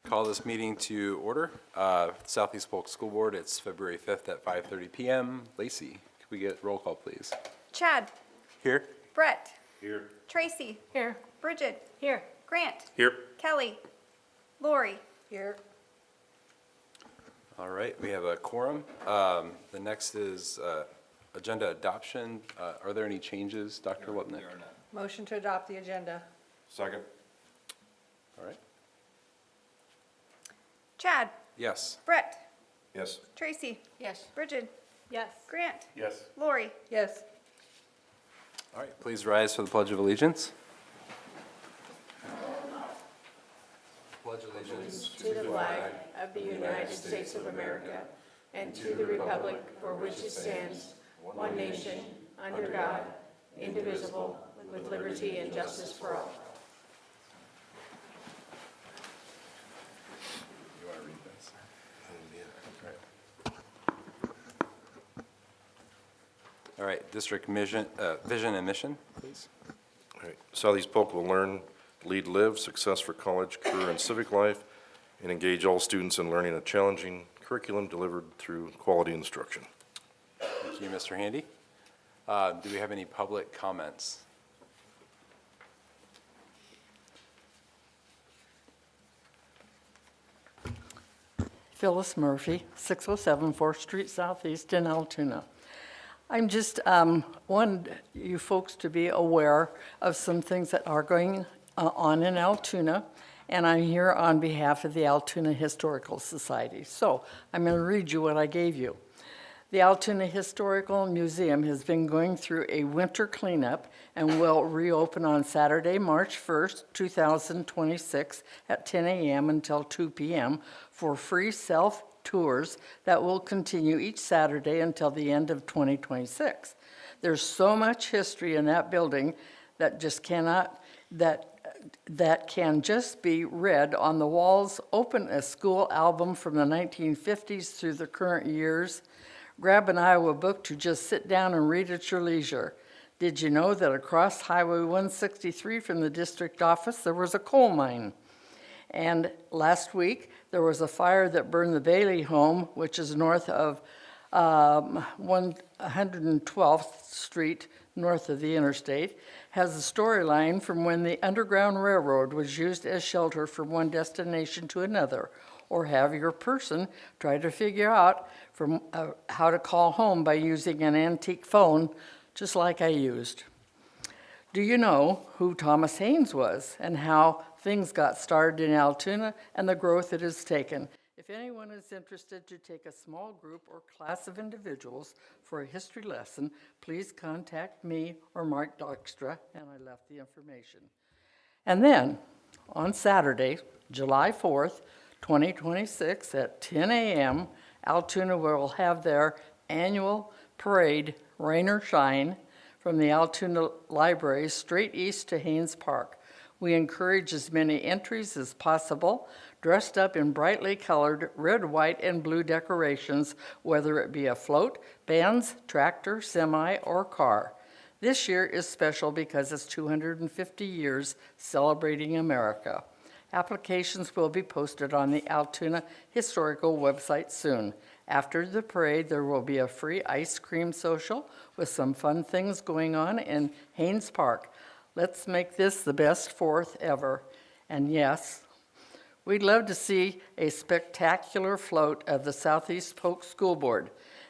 Call this meeting to order. Southeast Polk School Board, it's February 5th at 5:30 p.m. Lacey, could we get roll call, please? Chad. Here. Brett. Here. Tracy. Here. Bridget. Here. Grant. Here. Kelly. Lori. Here. All right, we have a quorum. The next is agenda adoption. Are there any changes, Dr. Lupnick? Motion to adopt the agenda. Second. All right. Chad. Yes. Brett. Yes. Tracy. Yes. Bridget. Yes. Grant. Yes. Lori. Yes. All right, please rise for the Pledge of Allegiance. Pledge allegiance To the flag of the United States of America and to the republic for which it stands, one nation, under God, indivisible, with liberty and justice for all. You want to read this? All right, district vision and mission, please. All right. Southeast Polk will learn, lead, live, success for college, career, and civic life, and engage all students in learning a challenging curriculum delivered through quality instruction. Thank you, Mr. Handy. Do we have any public comments? Phyllis Murphy, 607 4th Street Southeast in Altoona. I'm just wanted you folks to be aware of some things that are going on in Altoona, and I'm here on behalf of the Altoona Historical Society. So I'm going to read you what I gave you. The Altoona Historical Museum has been going through a winter cleanup and will reopen on Saturday, March 1st, 2026 at 10 a.m. until 2 p.m. for free self-tours that will continue each Saturday until the end of 2026. There's so much history in that building that just cannot, that can just be read on the walls. Open a school album from the 1950s through the current years. Grab an Iowa book to just sit down and read at your leisure. Did you know that across Highway 163 from the district office there was a coal mine? And last week there was a fire that burned the Bailey home, which is north of 112th Street, north of the interstate, has a storyline from when the Underground Railroad was used as shelter from one destination to another, or have your person try to figure out from how to call home by using an antique phone, just like I used. Do you know who Thomas Haynes was and how things got started in Altoona and the growth it has taken? If anyone is interested to take a small group or class of individuals for a history lesson, please contact me or Mark Dykstra, and I left the information. And then, on Saturday, July 4th, 2026 at 10 a.m., Altoona will have their annual parade, Rain or Shine, from the Altoona Library straight east to Haynes Park. We encourage as many entries as possible, dressed up in brightly colored red, white, and blue decorations, whether it be a float, bands, tractor, semi, or car. This year is special because it's 250 years celebrating America. Applications will be posted on the Altoona Historical website soon. After the parade, there will be a free ice cream social with some fun things going on in Haynes Park. Let's make this the best 4th ever. And yes, we'd love to see a spectacular float of the Southeast Polk School Board.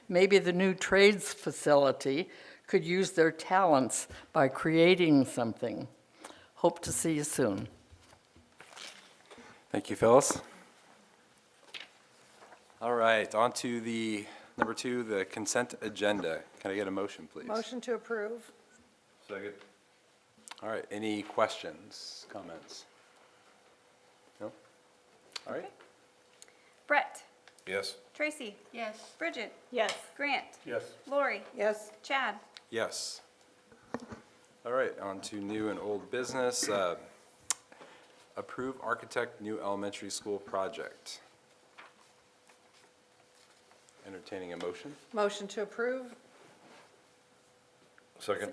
Maybe the new trades facility could use their talents by creating something. Hope to see you soon. Thank you, Phyllis. All right, on to the number 2, the consent agenda. Can I get a motion, please? Motion to approve. Second. All right, any questions, comments? No? All right. Brett. Yes. Tracy. Yes. Bridget. Yes. Grant. Yes. Lori. Yes. Chad. Yes. All right, on to new and old business. Approve architect new elementary school project. Entertaining a motion. Motion to approve. Second.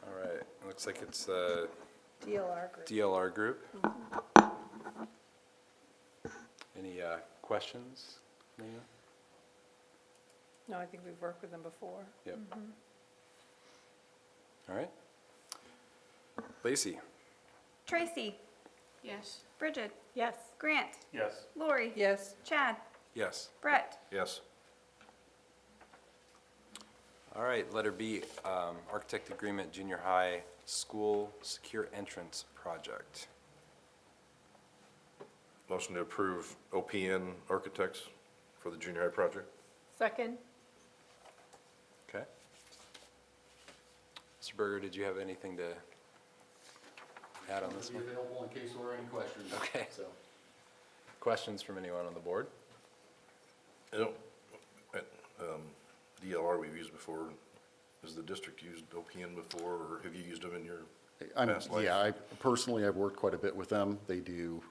All right, looks like it's DLR group. DLR Group. Any questions? Nina? No, I think we've worked with them before. Yep. All right. Lacey? Tracy, Yes. Bridget, Yes. Grant, Yes. Lori, Yes. Chad, Yes. Brett. Yes. All right, letter B, architect agreement, junior high school secure entrance project. Motion to approve OPN Architects for the junior high project. Second? Okay. Mr. Berger, did you have anything to add on this Be one? available in case there are any questions. Okay. So, Questions from anyone on the board? You know, at DLR we've used before. Has the district used OPN before, or have you used them in your past life? Yeah, I've worked quite a bit with them. They do,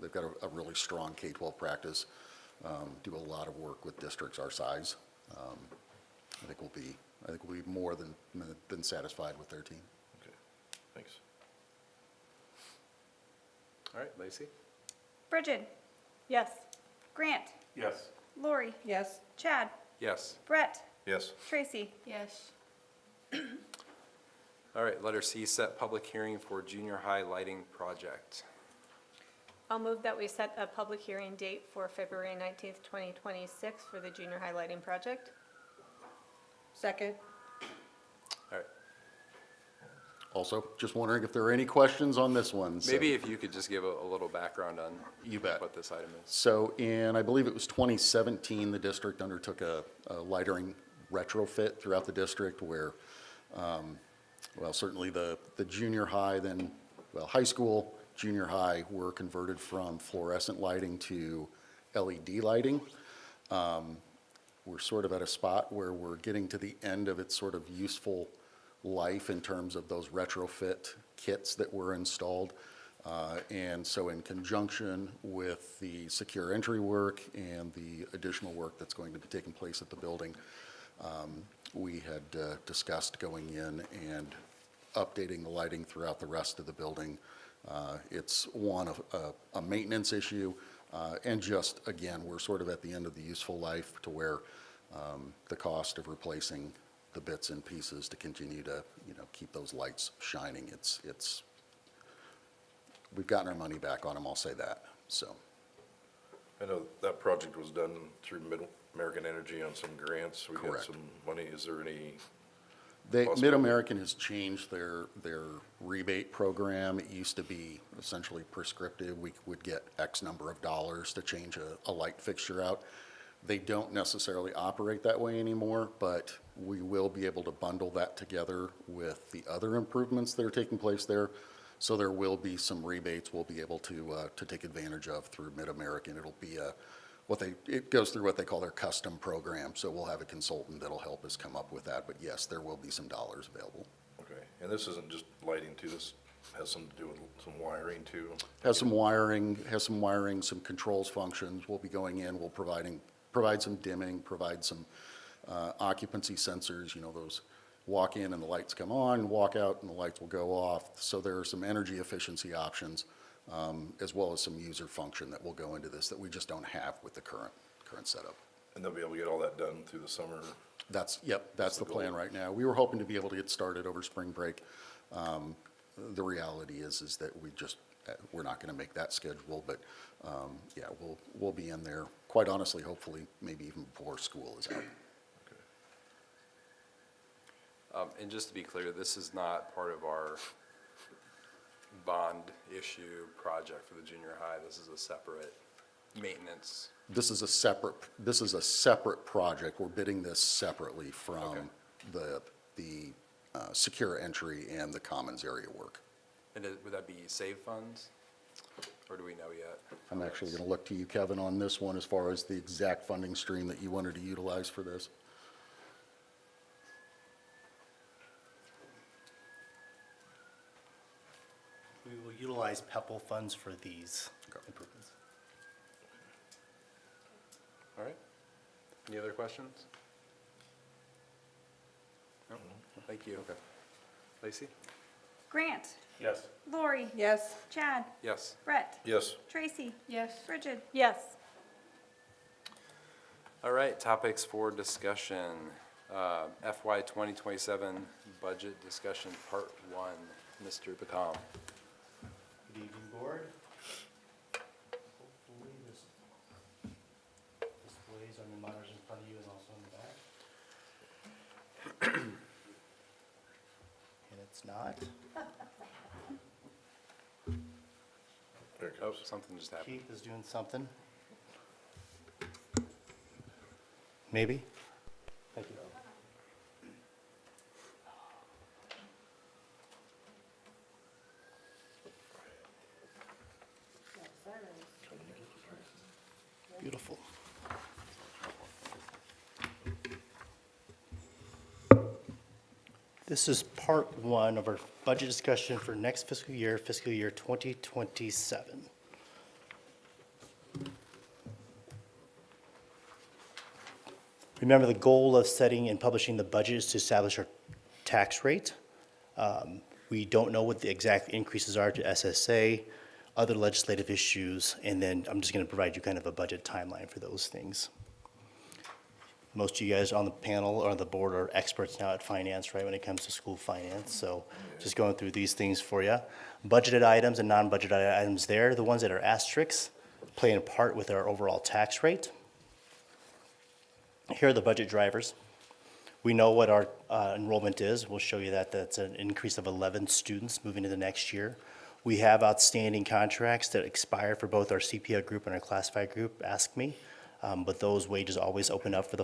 they've got a really strong K-12 practice, do a lot of work with districts our size. I think we'll be more than satisfied with their team. Okay, thanks. All right, Lacey? Bridget, Yes. Grant, Yes. Lori, Yes. Chad, Yes. Brett, Yes. Tracy. Yes. All right, letter C, set public hearing for junior high lighting project. I'll move that we set a public hearing date for February 19th, 2026 for the junior high lighting project. Second? All right, Also, just wondering if there are any questions on this one. So- maybe if you could just give a little background on You bet. what this item is. So I believe it was 2017, the district undertook a lightering retrofit throughout the district where, well, certainly the junior high, then, well, high school, junior high were converted from fluorescent lighting to LED lighting. We're sort of at a spot where we're getting to the end of its sort of useful life in terms of those retrofit kits that were installed. And so in conjunction with the secure entry work and the additional work that's going to be taking place at the building, we had discussed going in and updating the lighting throughout the rest of the building. It's one of a maintenance issue, and just, again, we're sort of at the end of the useful life to where the cost of replacing the bits and pieces to continue to, keep those lights shining, we've gotten our money back on them, I'll say that, so. I know that project was done through Mid-American Energy on some grants. We got Correct. some money. Is there any, Mid-American has changed their rebate program. It used to be essentially prescriptive. We would get X number of dollars to change a light fixture out. They don't necessarily operate that way anymore, but we will be able to bundle that together with the other improvements that are taking place there. So there will be some rebates we'll be able to take advantage of through Mid-American. It'll be it goes through what they call their custom program. So we'll have a consultant that'll help us come up with that. But yes, there will be some dollars available. okay, and this isn't just lighting too, this has something to do with some wiring too? Has some wiring, some controls functions. We'll be going in, we'll provide some dimming, provide some occupancy sensors, those walk in and the lights come on, walk out and the lights will go off. So there are some energy efficiency options, as well as some user function that will go into this that we just don't have with the current setup. And they'll be able to get all that done through the summer? That's the plan right now. We were hoping to be able to get started over spring break. The reality is that we're not going to make that schedule, but yeah, we'll be in there, quite honestly, hopefully, maybe even before school is out. And just to be clear, this is not part of our bond issue project for the junior high. This is a separate maintenance. This is a separate project. We're bidding this separately from the secure entry and the commons area work. And would that be save funds? Or do we know yet? I'm actually going to look to you, Kevin, on this one as far as the exact funding stream that you wanted to utilize for this. We will utilize PEPAL funds for these improvements. All right. Any other questions? No? Thank you. Okay. Lacey? Grant, Yes. Lori, Yes. Chad, Yes. Brett, Yes. Tracy, Yes. Bridget. Yes. All right, topics for discussion. FY 2027 budget discussion, part 1. Mr. Bacom. Good evening, board. Hopefully this displays on the monitors in front of you and also in the back. And it's not. There it Oh, goes. something just happened. Keith is doing something. Maybe? Thank you. Beautiful. This is part 1 of our budget discussion for next fiscal year 2027. Remember, the goal of setting and publishing the budget is to establish our tax rate. We don't know what the exact increases are to SSA, other legislative issues, and then I'm just going to provide you kind of a budget timeline for those things. Most of you guys on the panel or the board are experts now at finance, right, when it comes to school finance. So just going through these things for you. Budgeted items and non-budgeted items there, the ones that are asterisks, play a part with our overall tax rate. Here are the budget drivers. We know what our enrollment is. We'll show you that. That's an increase of 11 students moving into next year. We have outstanding contracts that expire for both our CPL group and our classified group, Ask Me. But those wages always open up for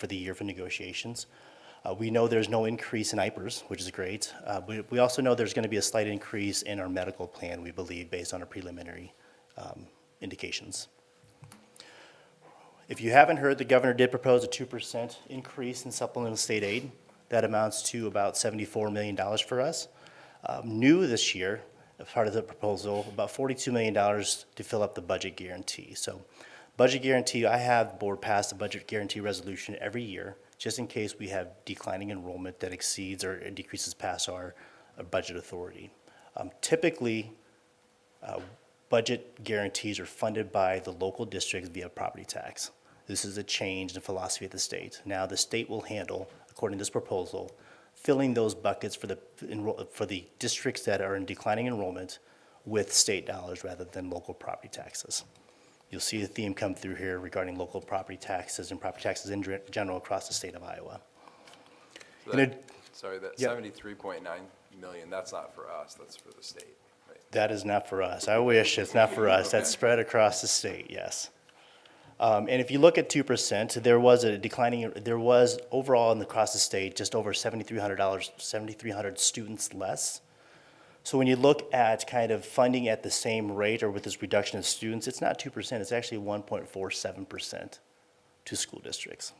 the year for negotiations. We know there's no increase in IPERS, which is great. We also know there's going to be a slight increase in our medical plan, we believe, based on our preliminary indications. If you haven't heard, the governor did propose a 2% increase in supplemental state aid. That amounts to about $74 million for us. New this year, as part of the proposal, about $42 million to fill up the budget guarantee. So budget guarantee, I have the board pass the budget guarantee resolution every year, just in case we have declining enrollment that exceeds or decreases past our budget authority. Typically, budget guarantees are funded by the local districts via property tax. This is a change in philosophy of the state. Now the state will handle, according to this proposal, filling those buckets for the districts that are in declining enrollment with state dollars rather than local property taxes. You'll see a theme come through here regarding local property taxes and property taxes in general across the state of Iowa. So And that, sorry, that Yep. 73.9 million, that's not for us, that's for the state, right? That is not for us. I wish it's not for us. That's spread across the state, yes. And if you look at 2%, there was a declining, there was overall across the state, just over $7,300 students less. So when you look at kind of funding at the same rate or with this reduction of students, it's not 2%, it's actually 1.47% to school districts.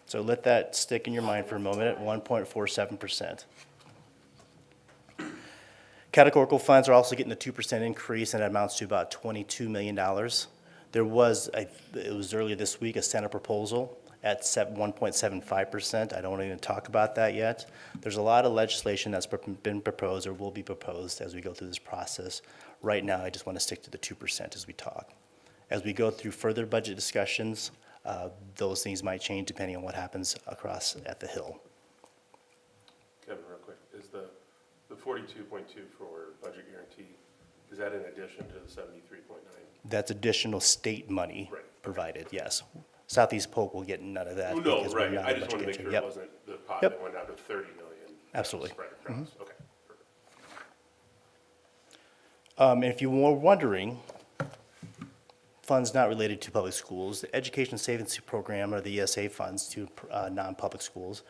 So let that stick in your mind for a moment at 1.47%. Categorical funds are also getting a 2% increase, and it amounts to about $22 million. There was, it was earlier this week, a Senate proposal at 1.75%. I don't want to even talk about that yet. There's a lot of legislation that's been proposed or will be proposed as we go through this process. Right now, I just want to stick to the 2% as we talk. As we go through further budget discussions, those things might change depending on what happens across at the Hill. Kevin, real quick, is the 42.2 for budget guarantee, is that in addition to the 73.9? That's additional state money Right. provided, yes. Southeast Polk will get none of that. Oh, no, because we're right, not I a just want to budget make sure guarantee. it wasn't the pot Yep. that went down to 30 million. Absolutely. Spread across, okay, perfect. And if you were wondering, funds not related to public schools, the Education Savings Program, or the ESA funds to non-public schools,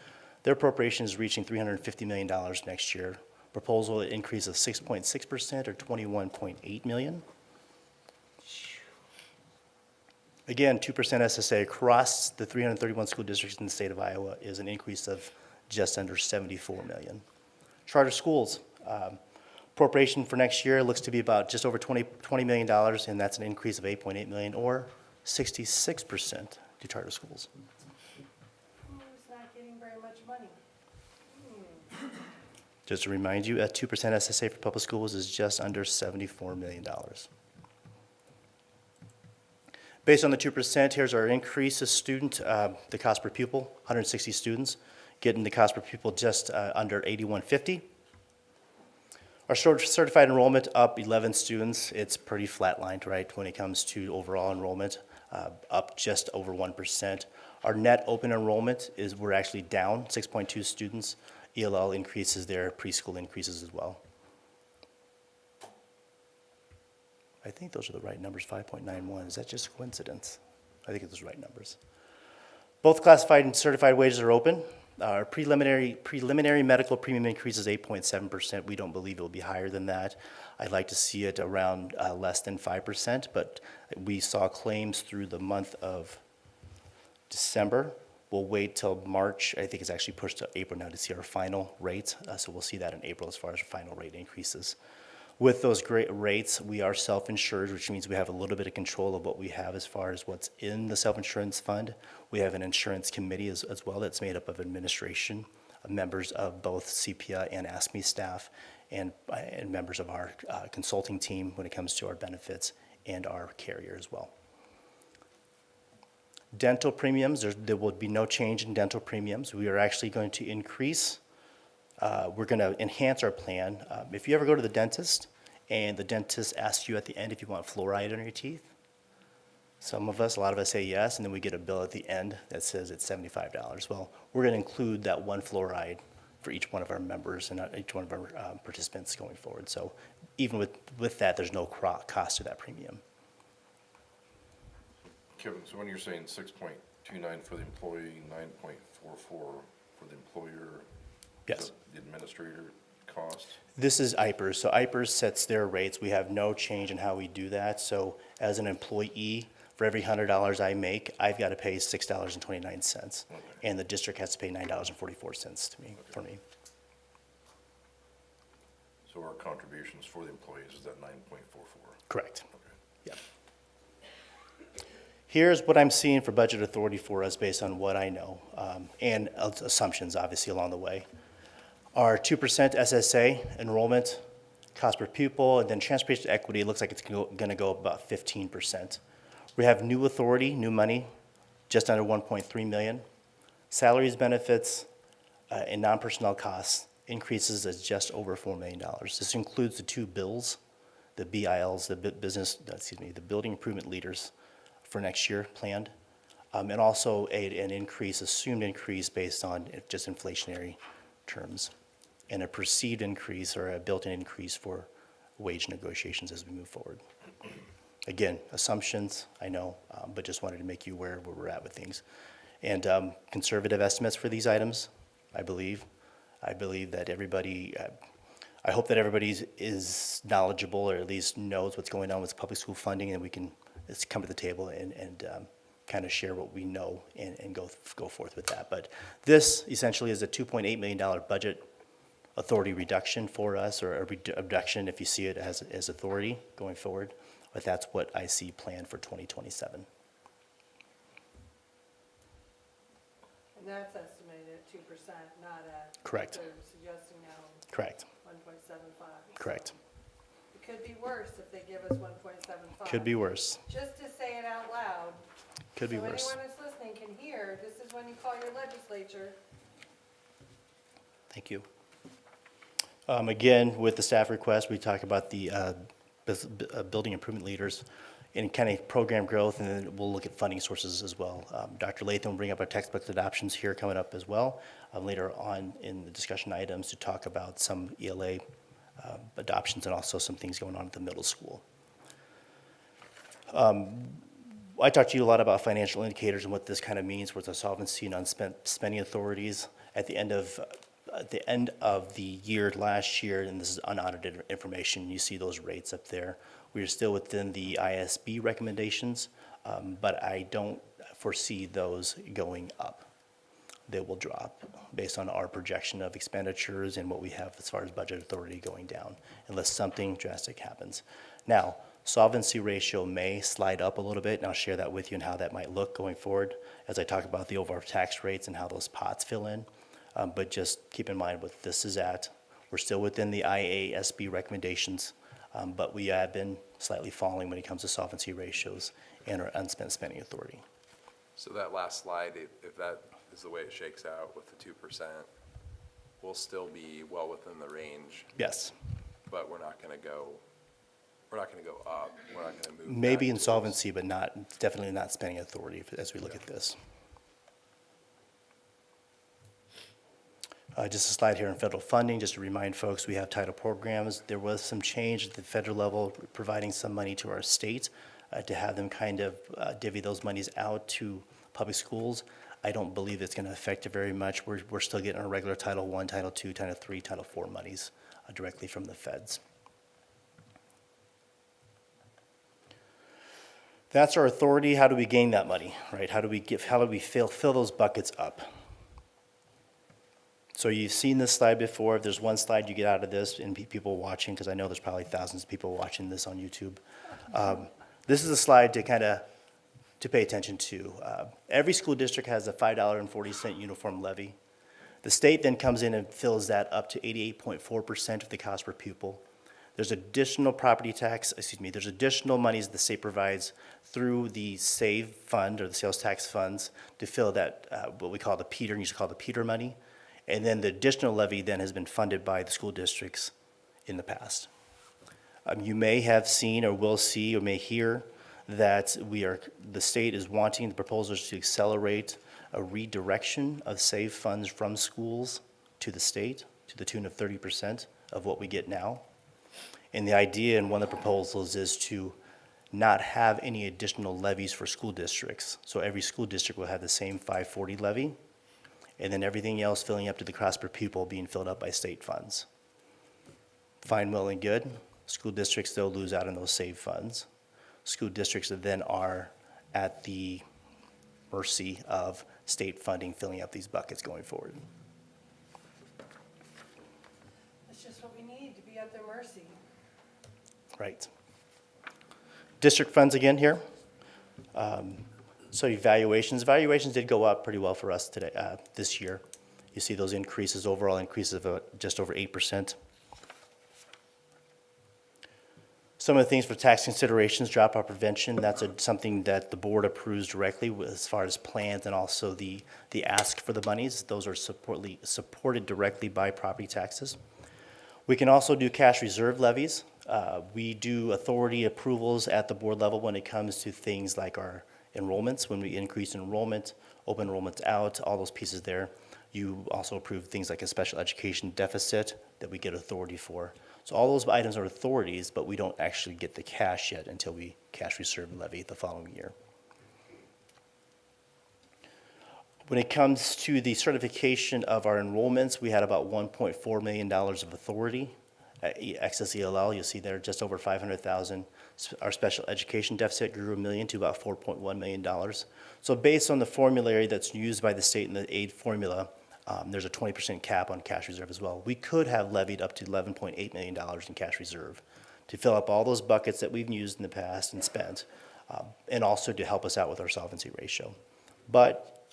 their appropriation is reaching $350 million next year. Proposal increase of 6.6% or $21.8 million. Again, 2% SSA across the 331 school districts in the state of Iowa is an increase of just under $74 million. Charter schools, appropriation for next year looks to be about just over $20 million, and that's an increase of $8.8 million or 66% to charter schools. Who's not getting very much money? Just to remind you, at 2% SSA for public schools is just under $74 million. Based on the 2%, here's our increase of student, the cost per pupil, 160 students, getting the cost per pupil just under $81.50. Our certified enrollment up 11 students. It's pretty flatlined, right, when it comes to overall enrollment, up just over 1%. Our net open enrollment is, we're actually down 6.2 students. ELL increases there, preschool increases as well. I think those are the right numbers, 5.91. Is that just a coincidence? I think it's the right numbers. Both classified and certified wages are open. Our preliminary medical premium increase is 8.7%. We don't believe it will be higher than that. I'd like to see it around less than 5%, but we saw claims through the month of December. We'll wait till March. I think it's actually pushed to April now to see our final rates. So we'll see that in April as far as final rate increases. With those great rates, we are self-insured, which means we have a little bit of control of what we have as far as what's in the self-insurance fund. We have an insurance committee as well that's made up of administration, members of both CPIA and ASME staff, and members of our consulting team when it comes to our benefits and our carrier as well. Dental premiums, there will be no change in dental premiums. We are actually going to increase. We're going to enhance our plan. If you ever go to the dentist and the dentist asks you at the end if you want fluoride on your teeth, a lot of us say yes, and then we get a bill at the end that says it's $75. Well, we're going to include that one fluoride for each one of our members and each one of our participants going forward. So even with that, there's no cost to that premium. Kevin, so when you're saying 6.29 for the employee, 9.44 for the employer, Yes. is that the administrator cost? This is IPERS. So IPERS sets their rates. We have no change in how we do that. So as an employee, for every $100 I make, I've got to pay $6.29. Okay. And the district has to pay $9.44 to me, for me. So our contributions for the employees is that 9.44? Correct. Okay. Yeah. Here's what I'm seeing for budget authority for us based on what I know, and assumptions, obviously, along the way. Our 2% SSA enrollment, cost per pupil, and then transportation equity, it looks like it's going to go up about 15%. We have new authority, new money, just under 1.3 million. Salaries, benefits, and non-personnel costs increases as just over $4 million. This includes the two bills, the BILs, the building improvement leaders for next year planned, and also an increase, assumed increase based on just inflationary terms, and a perceived increase or a built-in increase for wage negotiations as we move forward. Again, assumptions, I know, but just wanted to make you aware of where we're at with things. And conservative estimates for these items, I believe that everybody, I hope that everybody is knowledgeable or at least knows what's going on with public school funding, and we can come to the table and kind of share what we know and go forth with that. But this essentially is a $2.8 million budget authority reduction for us, or a reduction if you see it as authority going forward. But that's what I see planned for 2027. And that's estimated at 2%, not at. Correct. What they're suggesting now, Correct. 1.75. Correct. It could be worse if they give us 1.75. Could be worse. Just to say it out loud. Could be worse. So anyone who's listening can hear, this is when you call your legislature. Thank you. Again, with the staff request, we talk about the building improvement leaders and kind of program growth, and then we'll look at funding sources as well. Dr. Latham will bring up our textbook adoptions here coming up as well later on in the discussion items to talk about some ELA adoptions and also some things going on at the middle school. I talked to you a lot about financial indicators and what this kind of means for the solvency and unspent spending authorities. At the end of the year last year, and this is unaudited information, you see those rates up there. We are still within the ISB recommendations, but I don't foresee those going up. They will drop based on our projection of expenditures and what we have as far as budget authority going down, unless something drastic happens. Now, solvency ratio may slide up a little bit, and I'll share that with you and how that might look going forward as I talk about the overall tax rates and how those pots fill in. But just keep in mind what this is at. We're still within the IASB recommendations, but we have been slightly falling when it comes to solvency ratios and our unspent spending authority. So that last slide, if that is the way it shakes out with the 2%, we'll still be well within the range, Yes, but we're not gonna go up, we're not gonna move. maybe back in towards- solvency, but not, definitely not spending authority as we look at this. Just a slide here on federal funding, just to remind folks, we have title programs. There was some change at the federal level, providing some money to our state to have them kind of divvy those monies out to public schools. I don't believe it's going to affect it very much. We're still getting our regular Title I, Title II, Title III, Title IV monies directly from the feds. That's our authority. How do we gain that money, right? How do we fill those buckets up? So you've seen this slide before. If there's one slide you get out of this, and people watching, because I know there's probably thousands of people watching this on YouTube. This is a slide to to pay attention to. Every school district has a $5.40 uniform levy. The state then comes in and fills that up to 88.4% of the cost per pupil. There's additional there's additional monies the state provides through the SAVE fund, or the sales tax funds, to fill that, what we call the Peter, and used to call the Peter money. And then the additional levy then has been funded by the school districts in the past. You may have seen or will see or may hear that the state is wanting the proposals to accelerate a redirection of SAVE funds from schools to the state to the tune of 30% of what we get now. And the idea in one of the proposals is to not have any additional levies for school districts. So every school district will have the same 540 levy, and then everything else filling up to the cost per pupil being filled up by state funds. Fine, well, and good. School districts still lose out on those SAVE funds. School districts then are at the mercy of state funding filling up these buckets going forward. That's just what we need, to be at their mercy. Right. District funds again here. So evaluations did go up pretty well for us today, this year. You see those increases, overall increases of just over 8%. Some of the things for tax considerations, dropout prevention, that's something that the board approves directly as far as plans and also the ask for the monies. Those are supported directly by property taxes. We can also do cash reserve levies. We do authority approvals at the board level when it comes to things like our enrollments, when we increase enrollment, open enrollment out, all those pieces there. You also approve things like a special education deficit that we get authority for. So all those items are authorities, but we don't actually get the cash yet until we cash reserve levy the following year. When it comes to the certification of our enrollments, we had about $1.4 million of authority at excess ELL. You'll see there just over $500,000. Our special education deficit grew $1 million to about $4.1 million. So based on the formulary that's used by the state in the aid formula, there's a 20% cap on cash reserve as well. We could have levied up to $11.8 million in cash reserve to fill up all those buckets that we've used in the past and spent, and also to help us out with our solvency ratio. But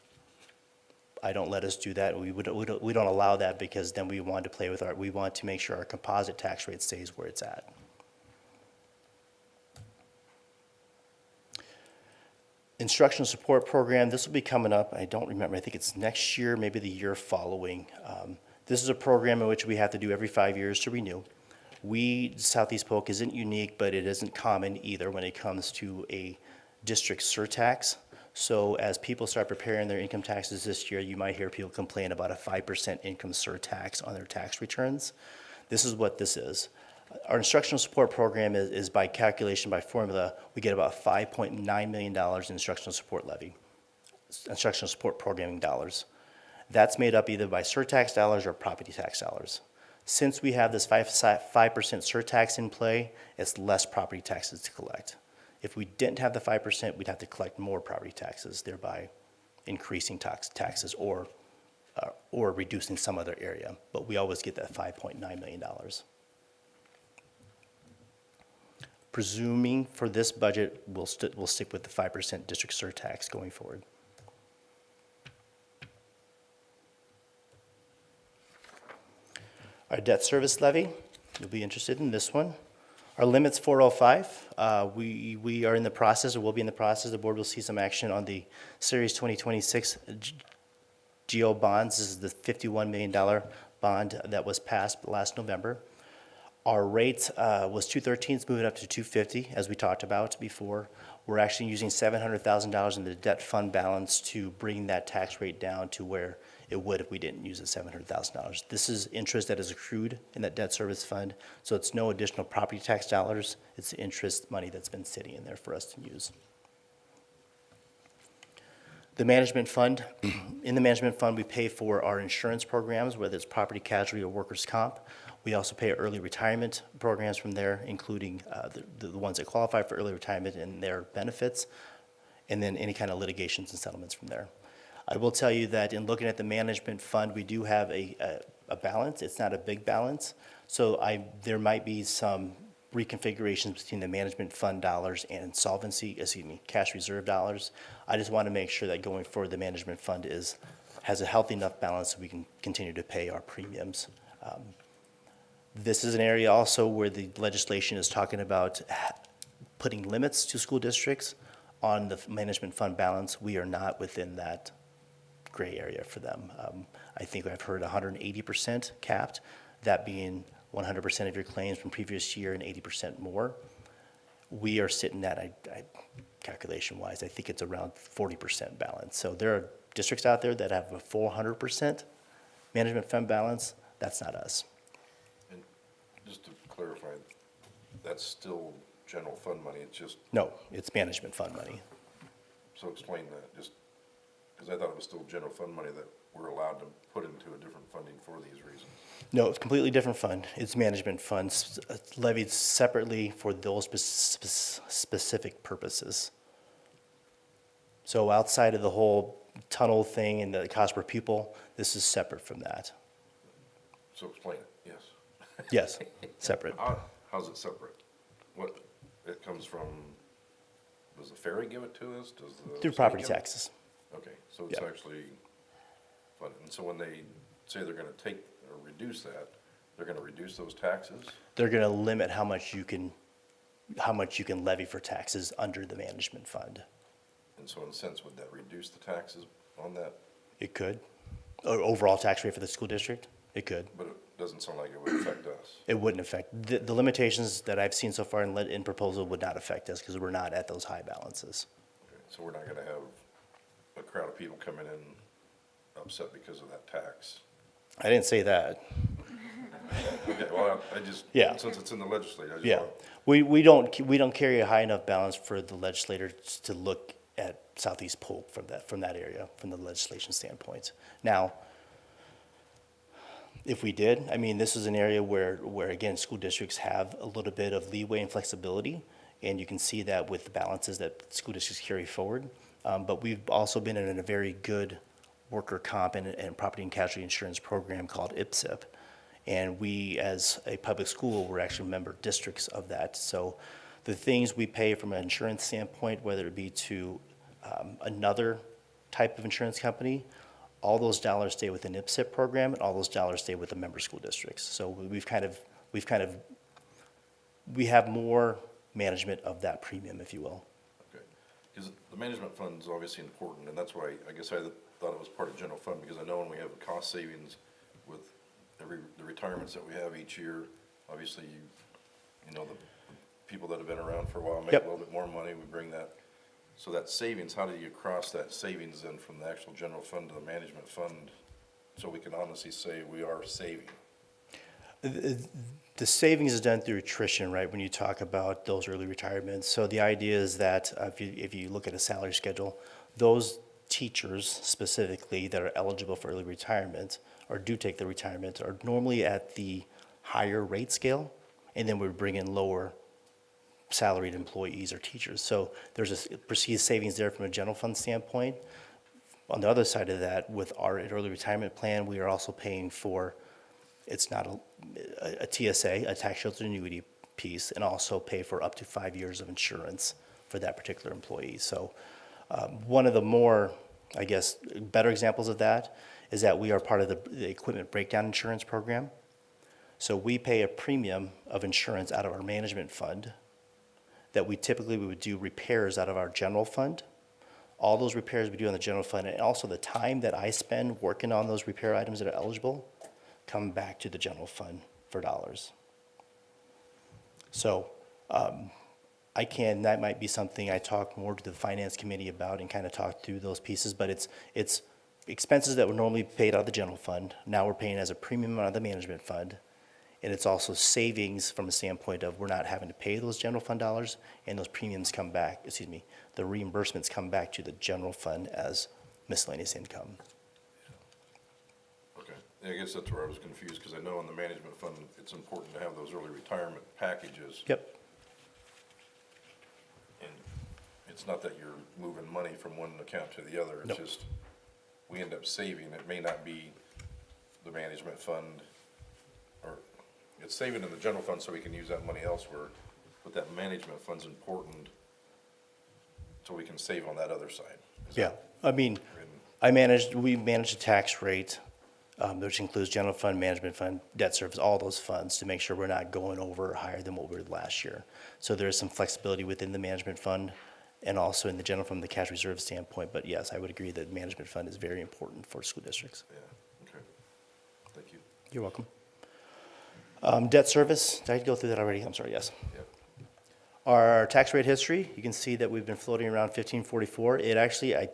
I don't let us do that. We don't allow that, because then we want to play with we want to make sure our composite tax rate stays where it's at. Instructional support program, this will be coming up, I don't remember, I think it's next year, maybe the year following. This is a program in which we have to do every 5 years to renew. Southeast Polk isn't unique, but it isn't common either when it comes to a district surtax. So as people start preparing their income taxes this year, you might hear people complain about a 5% income surtax on their tax returns. This is what this is. Our instructional support program is by calculation, by formula, we get about $5.9 million in instructional support levy, instructional support programming dollars. That's made up either by surtax dollars or property tax dollars. Since we have this 5% surtax in play, it's less property taxes to collect. If we didn't have the 5%, we'd have to collect more property taxes, thereby increasing taxes or reducing some other area. But we always get that $5.9 million. Presuming for this budget, we'll stick with the 5% district surtax going forward. Our debt service levy, you'll be interested in this one. Our limit's 405. We are in the process, or will be in the process, the board will see some action on the Series 2026 GO bonds. This is the $51 million bond that was passed last November. Our rate was 213, it's moving up to 250, as we talked about before. We're actually using $700,000 in the debt fund balance to bring that tax rate down to where it would if we didn't use the $700,000. This is interest that is accrued in that debt service fund, so it's no additional property tax dollars. It's interest money that's been sitting in there for us to use. The management fund, in the management fund, we pay for our insurance programs, whether it's property casualty or workers' comp. We also pay early retirement programs from there, including the ones that qualify for early retirement and their benefits, and then any kind of litigations and settlements from there. I will tell you that in looking at the management fund, we do have a balance. It's not a big balance, so there might be some reconfigurations between the management fund dollars and cash reserve dollars. I just want to make sure that going forward, the management fund has a healthy enough balance so we can continue to pay our premiums. This is an area also where the legislation is talking about putting limits to school districts on the management fund balance. We are not within that gray area for them. I think I've heard 180% capped, that being 100% of your claims from previous year and 80% more. We are sitting at, calculation-wise, I think it's around 40% balance. So there are districts out there that have a 400% management fund balance. That's not us. And just to clarify, that's still general fund money, it's just, No, it's management fund money. so explain that, just, because I thought it was still general fund money that we're allowed to put into a different funding for these reasons. No, it's a completely different fund. It's management funds levied separately for those specific purposes. So outside of the whole tunnel thing and the cost per pupil, this is separate from that. So explain it, yes. Yes, separate. How's it separate? What, it comes from, does the ferry give it to us? Does the Through city property give it? taxes. Okay, so it's Yeah. actually funded. And so when they say they're gonna take or reduce that, they're gonna reduce those taxes? They're gonna limit how much you can levy for taxes under the management fund. And so in a sense, would that reduce the taxes on that? It could. Or overall tax rate for the school district? It could. But it doesn't sound like it would affect us. It wouldn't affect, the limitations that I've seen so far in proposal would not affect us because we're not at those high balances. Okay, so we're not gonna have a crowd of people coming in upset because of that tax. I didn't say that. Okay, well, I just, Yeah. since it's in the legislature, I just Yeah, want. we don't carry a high enough balance for the legislators to look at Southeast Polk from that area, from the legislation standpoint. Now, if we did, I mean, this is an area where again, school districts have a little bit of leeway and flexibility, and you can see that with the balances that school districts carry forward. But we've also been in a very good worker comp and property and casualty insurance program called SEP. And we, as a public school, we're actually member districts of that. So the things we pay from an insurance standpoint, whether it be to another type of insurance company, all those dollars stay within the SEP program, and all those dollars stay with the member school districts. So we have more management of that premium, if you will. Okay, because the management fund is obviously important, and that's why I guess I thought it was part of general fund, because I know when we have cost savings with the retirements that we have each year, obviously you know, the people that have been around for a while make a Yep. little bit more money, we bring that. So that savings, how do you cross that savings then from the actual general fund to the management fund, so we can honestly say we are saving? The savings is done through attrition, right, when you talk about those early retirements. So the idea is that if you look at a salary schedule, those teachers specifically that are eligible for early retirement or do take the retirement are normally at the higher rate scale, and then we bring in lower salaried employees or teachers. So there's a perceived savings there from a general fund standpoint. On the other side of that, with our early retirement plan, we are also paying for, it's not a TSA, a tax sheltered annuity piece, and also pay for up to 5 years of insurance for that particular employee. So one of the more, I guess, better examples of that is that we are part of the equipment breakdown insurance program. So we pay a premium of insurance out of our management fund that we typically would do repairs out of our general fund. All those repairs we do on the general fund, and also the time that I spend working on those repair items that are eligible, come back to the general fund for dollars. So that might be something I talk more to the finance committee about and kind of talk through those pieces, but it's expenses that were normally paid out of the general fund. Now we're paying as a premium out of the management fund. And it's also savings from a standpoint of we're not having to pay those general fund dollars, and those premiums come back, the reimbursements come back to the general fund as miscellaneous income. Okay, yeah, I guess that's where I was confused, because I know in the management fund, it's important to have those early retirement packages. Yep, And it's not that you're moving money from one account to the other, it's Nope. just, we end up saving, it may not be the management fund, or it's saving in the general fund so we can use that money elsewhere, but that management fund's important, so we can save on that other side. Is yeah. that- I mean, we manage the tax rate, which includes general fund, management fund, debt service, all those funds to make sure we're not going over higher than what we were last year. So there is some flexibility within the management fund and also in the general fund, the cash reserve standpoint. But yes, I would agree that management fund is very important for school districts. Yeah, okay, thank you. You're welcome. Debt service, did I go through that already? I'm sorry, yes. Yep. Our tax rate history, you can see that we've been floating around 1544. It actually, I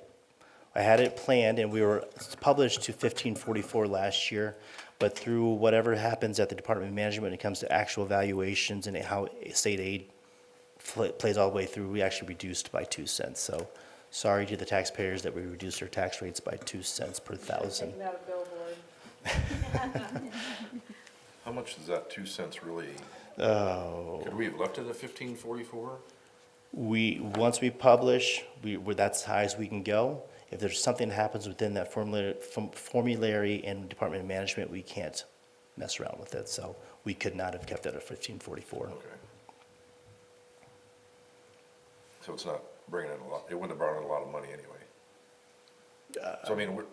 had it planned and we were published to 1544 last year, but through whatever happens at the Department of Management when it comes to actual valuations and how state aid plays all the way through, we actually reduced by 2 cents. So sorry to the taxpayers that we reduced our tax rates by 2 cents per thousand. Taking out a billboard. How much does that 2 cents really, Oh. could we have left it at 1544? Once we publish, that's as high as we can go. If there's something that happens within that formulary and Department of Management, we can't mess around with it. So we could not have kept it at 1544. Okay. So it's not bringing in a lot, it wouldn't have brought in a lot of money anyway. So I mean,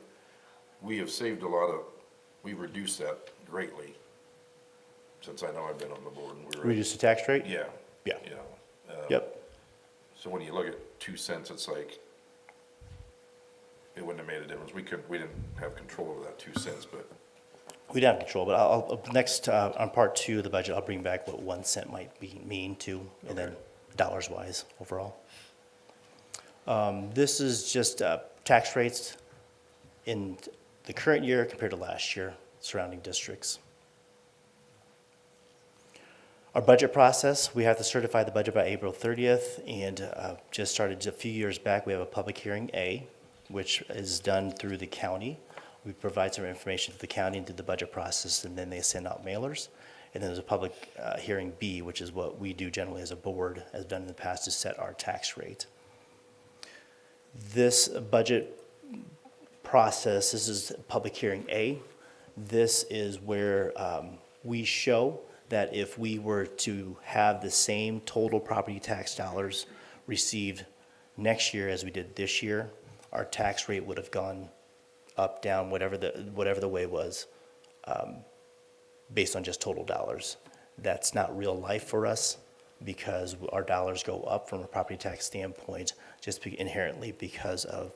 we have saved a lot of, we've reduced that greatly since I know I've been on the board. And we were Reduce the tax rate? Yeah. Yeah. You know, Yep. so when you look at 2 cents, it's like, it wouldn't have made a difference. We didn't have control over that 2 cents, but We don't have control, but I'll next, on part two of the budget, I'll bring back what 1 cent might mean too, and then dollars wise overall. This is just tax rates in the current year compared to last year, surrounding districts. Our budget process, we have to certify the budget by April 30th, and just started a few years back, we have a public hearing A, which is done through the county. We provide some information to the county and do the budget process, and then they send out mailers. And then there's a public hearing B, which is what we do generally as a board, as done in the past, to set our tax rate. This budget process, this is public hearing A. This is where we show that if we were to have the same total property tax dollars received next year as we did this year, our tax rate would have gone up, down, whatever the way was, based on just total dollars. That's not real life for us because our dollars go up from a property tax standpoint just inherently because of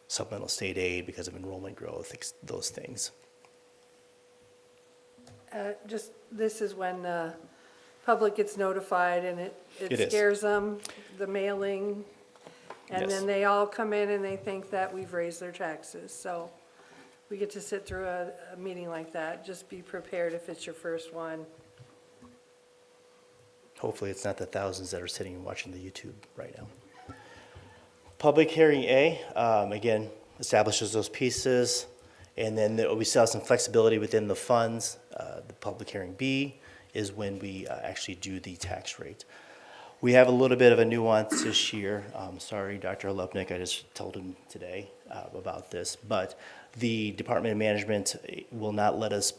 supplemental state aid, because of enrollment growth, those things. This is when the public gets notified and It it is. scares them, the mailing. And Yes. then they all come in and they think that we've raised their taxes. So we get to sit through a meeting like that. Just be prepared if it's your first one. Hopefully, it's not the thousands that are sitting and watching the YouTube right now. Public hearing A, again, establishes those pieces, and then we still have some flexibility within the funds. The public hearing B is when we actually do the tax rate. We have a little bit of a nuance this year. Sorry, Dr. Lupnick, I just told him today about this, but the Department of Management will not let us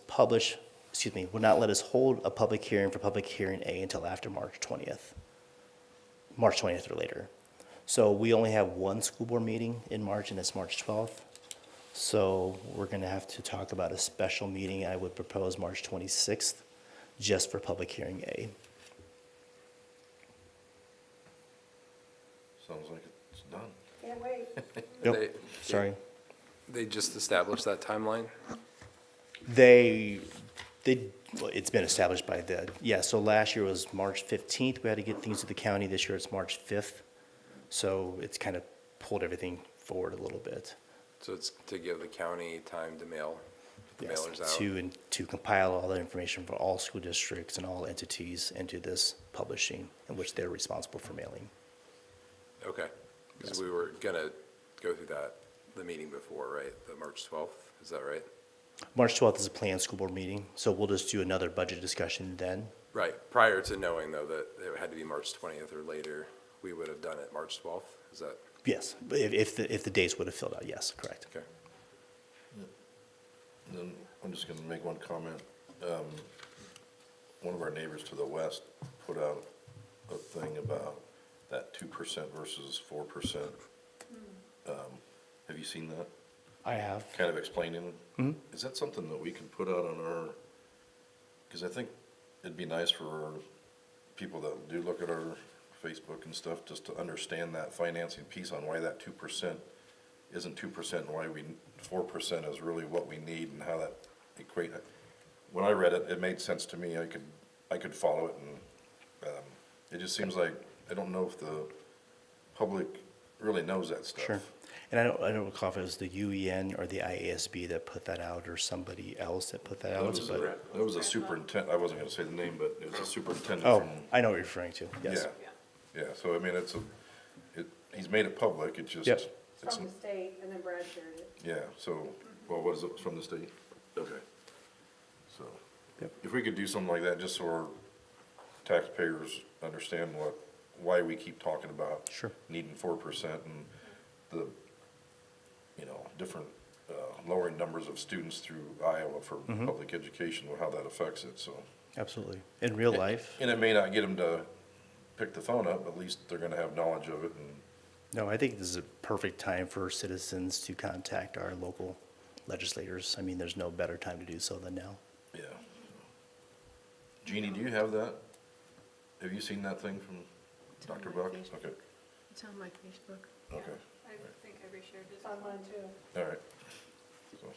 will not let us hold a public hearing for public hearing A until after March 20th or later. So we only have one school board meeting in March, and it's March 12th. So we're going to have to talk about a special meeting. I would propose March 26th just for public hearing A. Sounds like it's done. Can't wait. Nope, They- sorry. They just established that timeline? Well, it's been established by so last year was March 15th, we had to get things to the county, this year it's March 5th. So it's kind of pulled everything forward a little bit. So it's to give the county time to mail the Yes, mailers out? to compile all the information for all school districts and all entities into this publishing, in which they're responsible for mailing. Okay, because we were gonna go through the meeting before, right? The March 12th, is that right? March 12th is a planned school board meeting, so we'll just do another budget discussion then. Right, prior to knowing though that it had to be March 20th or later, we would have done it March 12th, is that, Yes, if the dates would have filled out, yes, correct. okay? Then I'm just gonna make one comment. One of our neighbors to the west put out a thing about that 2% versus 4%. Have you seen that? I have. Kind of explaining. Is that something that we can put out on our, because I think it'd be nice for people that do look at our Facebook and stuff, just to understand that financing piece on why that 2% isn't 2% and why 4% is really what we need and how that equate. When I read it, it made sense to me. I could follow it, and it just seems like, I don't know if the public really knows that stuff. Sure. And I don't recall if it was the UEN or the IASB that put that out, or somebody else that put that out, but, That was a superintendent, I wasn't gonna say the name, but it was a superintendent oh, from, I know what you're referring to, yes. yeah, so I mean, he's made it public, it just. Yep. it's- From the state, and then Brad shared it. Yeah, so, well, what is it, from the state? Okay. So, Yep. if we could do something like that, just so our taxpayers understand why we keep talking about Sure. needing 4% and the, different, lowering numbers of students through Iowa for public education, how that affects it, so. Absolutely. In real life, And it may not get them to pick the phone up, but at least they're gonna have knowledge of it, and no, I think this is a perfect time for citizens to contact our local legislators. I mean, there's no better time to do so than now. yeah. Jeannie, do you have that? Have you seen that thing from Dr. Buck? Okay, It's on my Facebook. okay, I think I reshared this. It's on mine too. all right. So,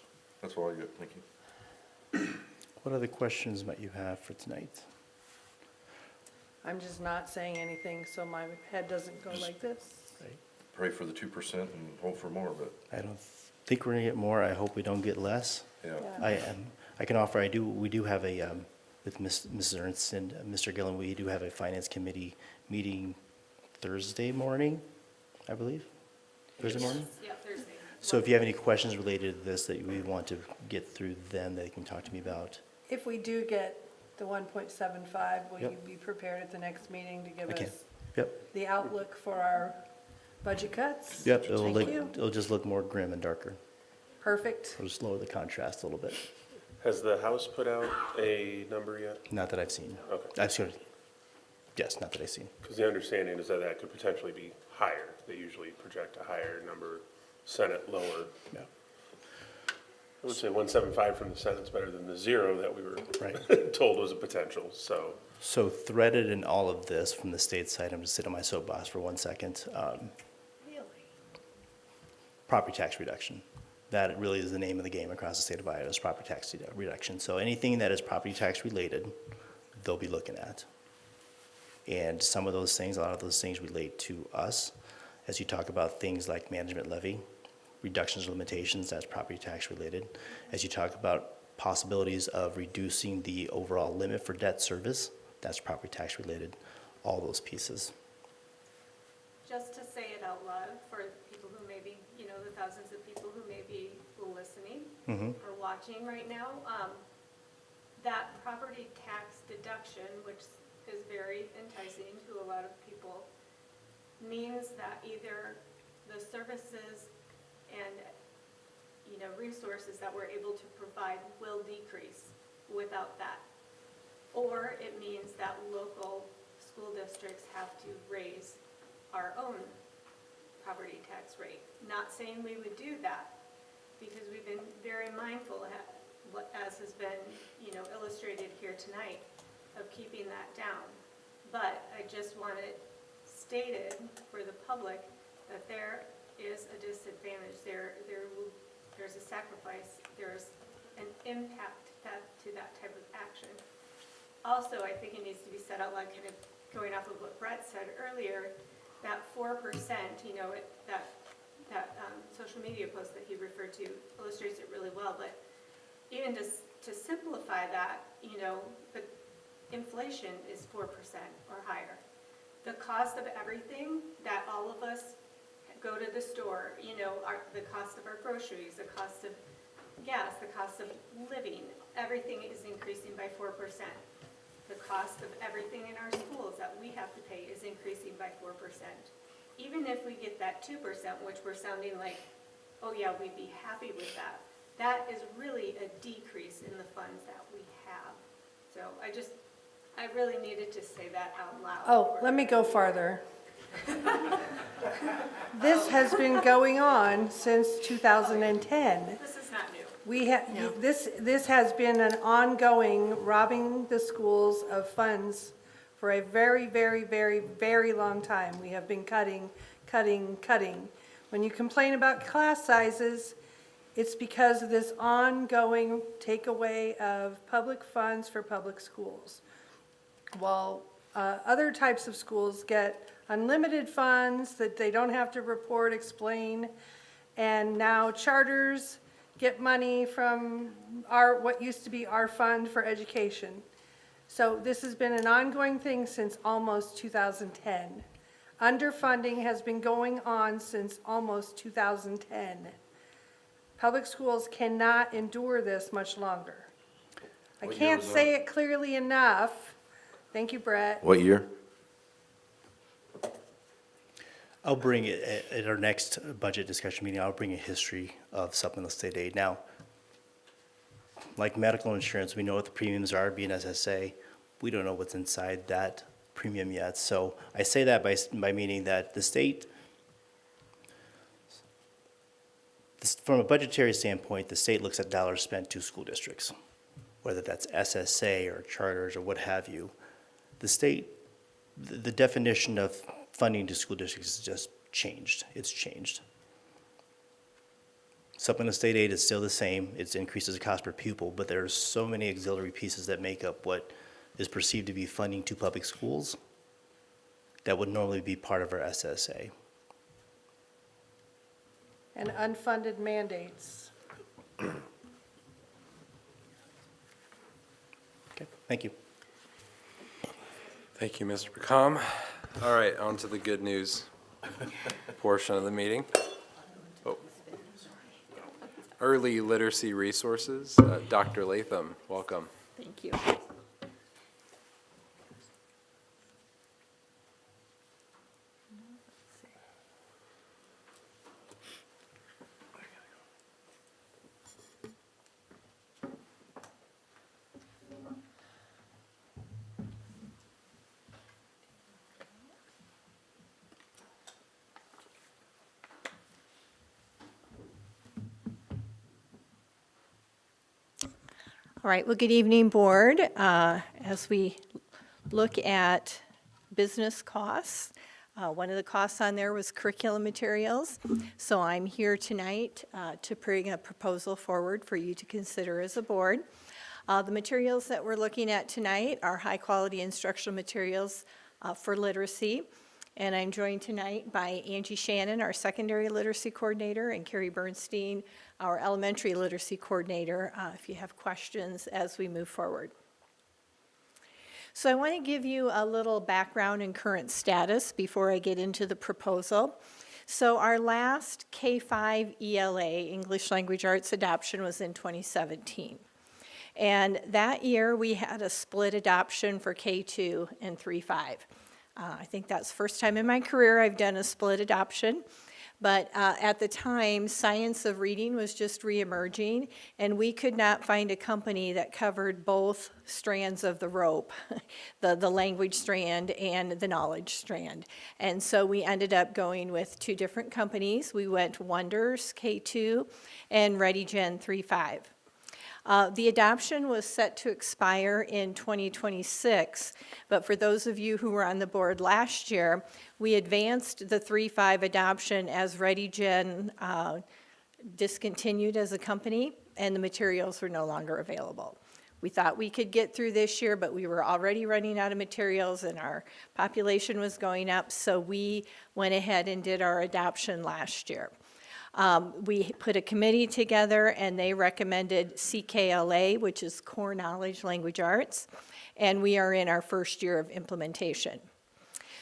that's all I got, thank you. What other questions might you have for tonight? I'm just not saying anything, so my head doesn't go like this. Right. Pray for the 2% and hope for more, but, I don't think we're gonna get more. I hope we don't get less. yeah. I can offer, we do have a, with Mrs. Ernst and Mr. Gillen, we do have a finance committee meeting Thursday morning, I believe. Thursday morning? Yeah, Thursday. So if you have any questions related to this that we want to get through then, that you can talk to me about. If we do get the 1.75, will you Yep. be prepared at the next meeting to give I can. us Yep, the outlook for our budget cuts? yep, Thank you. it'll just look more grim and darker. Perfect. It'll just lower the contrast a little bit. Has the House put out a number yet? Not that I've seen. Okay. I've seen, yes, not that I've seen. Because the understanding is that that could potentially be higher. They usually project a higher number, Senate lower. Yeah. I would say 175 from the Senate's better than the 0 that we were Right. told was a potential, so. So threaded in all of this from the state side, I'm just sitting on my soapbox for 1 second. Property tax reduction. That really is the name of the game across the state of Iowa, is property tax reduction. So anything that is property tax related, they'll be looking at. And some of those things, a lot of those things relate to us. As you talk about things like management levy, reductions, limitations, that's property tax related. As you talk about possibilities of reducing the overall limit for debt service, that's property tax related, all those pieces. Just to say it out loud for people who may be, the thousands of people who may be listening or watching right now, that property tax deduction, which is very enticing to a lot of people, means that either the services and, resources that we're able to provide will decrease without that. Or it means that local school districts have to raise our own property tax rate. Not saying we would do that, because we've been very mindful, as has been, illustrated here tonight, of keeping that down. But I just want it stated for the public that there is a disadvantage, there's a sacrifice, there's an impact to that type of action. Also, I think it needs to be said out loud, kind of going off of what Brett said earlier, that 4%, that social media post that he referred to illustrates it really well, but even to simplify that, the inflation is 4% or higher. The cost of everything that all of us go to the store, the cost of our groceries, the cost of gas, the cost of living, everything is increasing by 4%. The cost of everything in our schools that we have to pay is increasing by 4%. Even if we get that 2%, which we're sounding like, oh yeah, we'd be happy with that, that is really a decrease in the funds that we have. So I really needed to say that out loud. Oh, let me go farther. This has been going on since 2010. This is not new. This has been an ongoing robbing the schools of funds for a very, very, very, very long time. We have been cutting. When you complain about class sizes, it's because of this ongoing takeaway of public funds for public schools. While other types of schools get unlimited funds that they don't have to report, explain, and now charters get money from what used to be our fund for education. So this has been an ongoing thing since almost 2010. Underfunding has been going on since almost 2010. Public schools cannot endure this much longer. I What year can't was say that? it clearly enough. Thank you, Brett. What year? I'll bring it at our next budget discussion meeting, I'll bring a history of supplemental state aid. Now, like medical insurance, we know what the premiums are, being SSA. We don't know what's inside that premium yet. So I say that by meaning that the state, from a budgetary standpoint, the state looks at dollars spent to school districts, whether that's SSA or charters or what have you. The state, the definition of funding to school districts has just changed. It's changed. Supplemental state aid is still the same. It increases the cost per pupil, but there's so many auxiliary pieces that make up what is perceived to be funding to public schools that would normally be part of our SSA. And unfunded mandates. Okay, thank you. Thank you, Mr. McCom. All right, on to the good news portion of the meeting. Oh. Early literacy resources. Dr. Latham, welcome. Thank you. All right, well, good evening, Board. As we look at business costs, one of the costs on there was curriculum materials. So I'm here tonight to bring a proposal forward for you to consider as a board. The materials that we're looking at tonight are high-quality instructional materials for literacy. And I'm joined tonight by Angie Shannon, our secondary literacy coordinator, and Carrie Bernstein, our elementary literacy coordinator, if you have questions as we move forward. So I want to give you a little background and current status before I get into the proposal. So our last K-5 ELA, English Language Arts adoption, was in 2017. And that year we had a split adoption for K2 and 3-5. I think that's the first time in my career I've done a split adoption. But at the time, science of reading was just reemerging, and we could not find a company that covered both strands of the rope, the language strand and the knowledge strand. And so we ended up going with two different companies. We went Wonders K2 and ReadyGen 3.5. The adoption was set to expire in 2026, but for those of you who were on the board last year, we advanced the 3.5 adoption as ReadyGen discontinued as a company, and the materials were no longer available. We thought we could get through this year, but we were already running out of materials and our population was going up, so we went ahead and did our adoption last year. We put a committee together and they recommended CKLA, which is Core Knowledge Language Arts, and we are in our first year of implementation.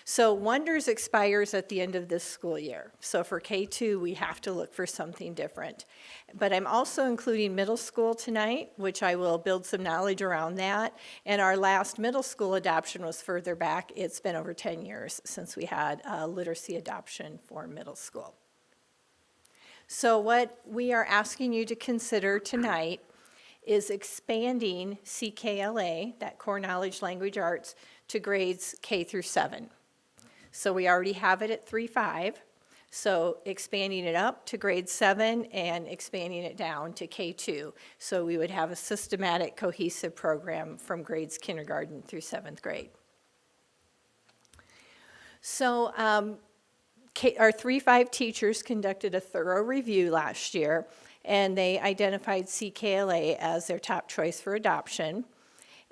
So Wonders expires at the end of this school year. So for K2, we have to look for something different. But I'm also including middle school tonight, which I will build some knowledge around that. And our last middle school adoption was further back. It's been over 10 years since we had a literacy adoption for middle school. So what we are asking you to consider tonight is expanding CKLA, that Core Knowledge Language Arts, to grades K through 7. So we already have it at 3.5, so expanding it up to grade 7 and expanding it down to K2. So we would have a systematic, cohesive program from grades kindergarten through 7th grade. So our 3.5 teachers conducted a thorough review last year, and they identified CKLA as their top choice for adoption.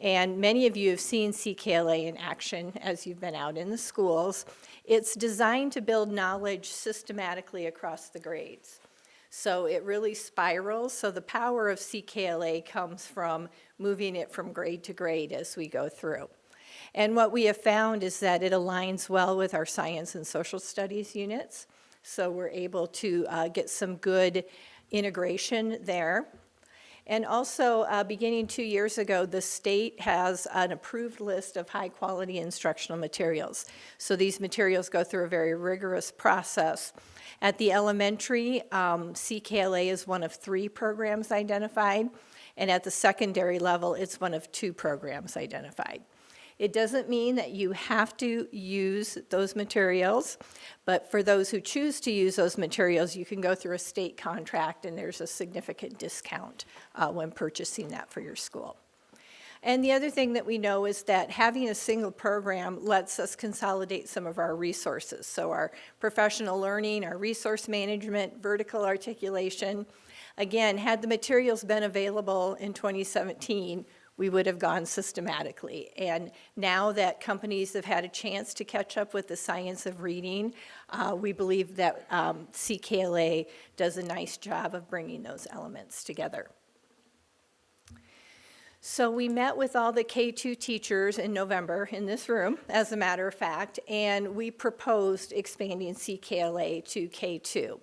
And many of you have seen CKLA in action as you've been out in the schools. It's designed to build knowledge systematically across the grades. So it really spirals. So the power of CKLA comes from moving it from grade to grade as we go through. And what we have found is that it aligns well with our science and social studies units. So we're able to get some good integration there. And also, beginning 2 years ago, the state has an approved list of high-quality instructional materials. So these materials go through a very rigorous process. At the elementary, CKLA is one of 3 programs identified, and at the secondary level, it's one of 2 programs identified. It doesn't mean that you have to use those materials, but for those who choose to use those materials, you can go through a state contract and there's a significant discount when purchasing that for your school. And the other thing that we know is that having a single program lets us consolidate some of our resources. So our professional learning, our resource management, vertical articulation. Again, had the materials been available in 2017, we would have gone systematically. And now that companies have had a chance to catch up with the science of reading, we believe that CKLA does a nice job of bringing those elements together. So we met with all the K2 teachers in November in this room, as a matter of fact, and we proposed expanding CKLA to K2.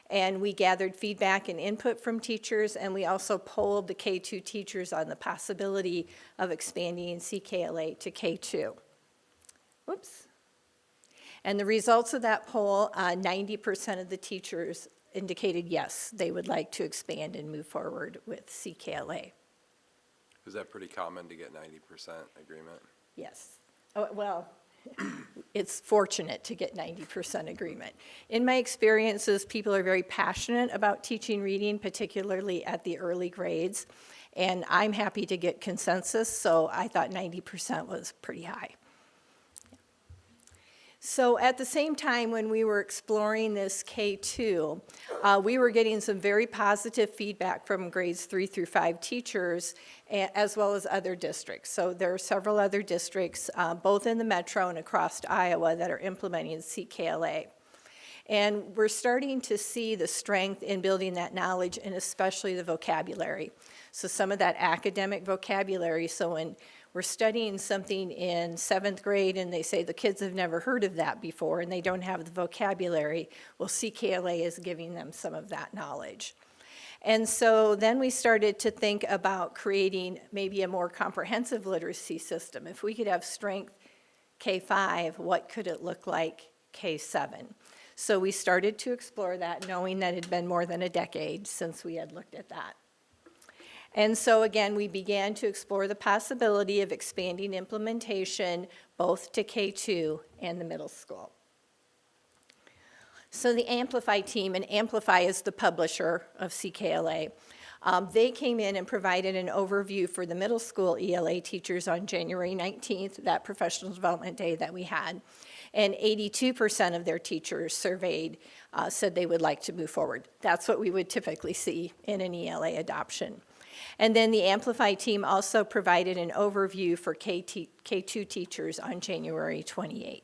And we gathered feedback and input from teachers, and we also polled the K2 teachers on the possibility of expanding CKLA to K2. Whoops. And the results of that poll, 90% of the teachers indicated yes, they would like to expand and move forward with CKLA. Is that pretty common to get 90% agreement? Yes. Oh, well, it's fortunate to get 90% agreement. In my experiences, people are very passionate about teaching reading, particularly at the early grades, and I'm happy to get consensus, so I thought 90% was pretty high. So at the same time, when we were exploring this K2, we were getting some very positive feedback from grades 3 through 5 teachers, as well as other districts. So there are several other districts, both in the metro and across Iowa, that are implementing CKLA. And we're starting to see the strength in building that knowledge, and especially the vocabulary. So some of that academic vocabulary, so when we're studying something in 7th grade and they say the kids have never heard of that before and they don't have the vocabulary, well, CKLA is giving them some of that knowledge. And so then we started to think about creating maybe a more comprehensive literacy system. If we could have strength K5, what could it look like K7? So we started to explore that, knowing that it had been more than a decade since we had looked at that. And so again, we began to explore the possibility of expanding implementation both to K2 and the middle school. So the Amplify team, and Amplify is the publisher of CKLA, They came in and provided an overview for the middle school ELA teachers on January 19th, that professional development day that we had. And 82% of their teachers surveyed said they would like to move forward. That's what we would typically see in an ELA adoption. And then the Amplify team also provided an overview for K2 teachers on January 28th.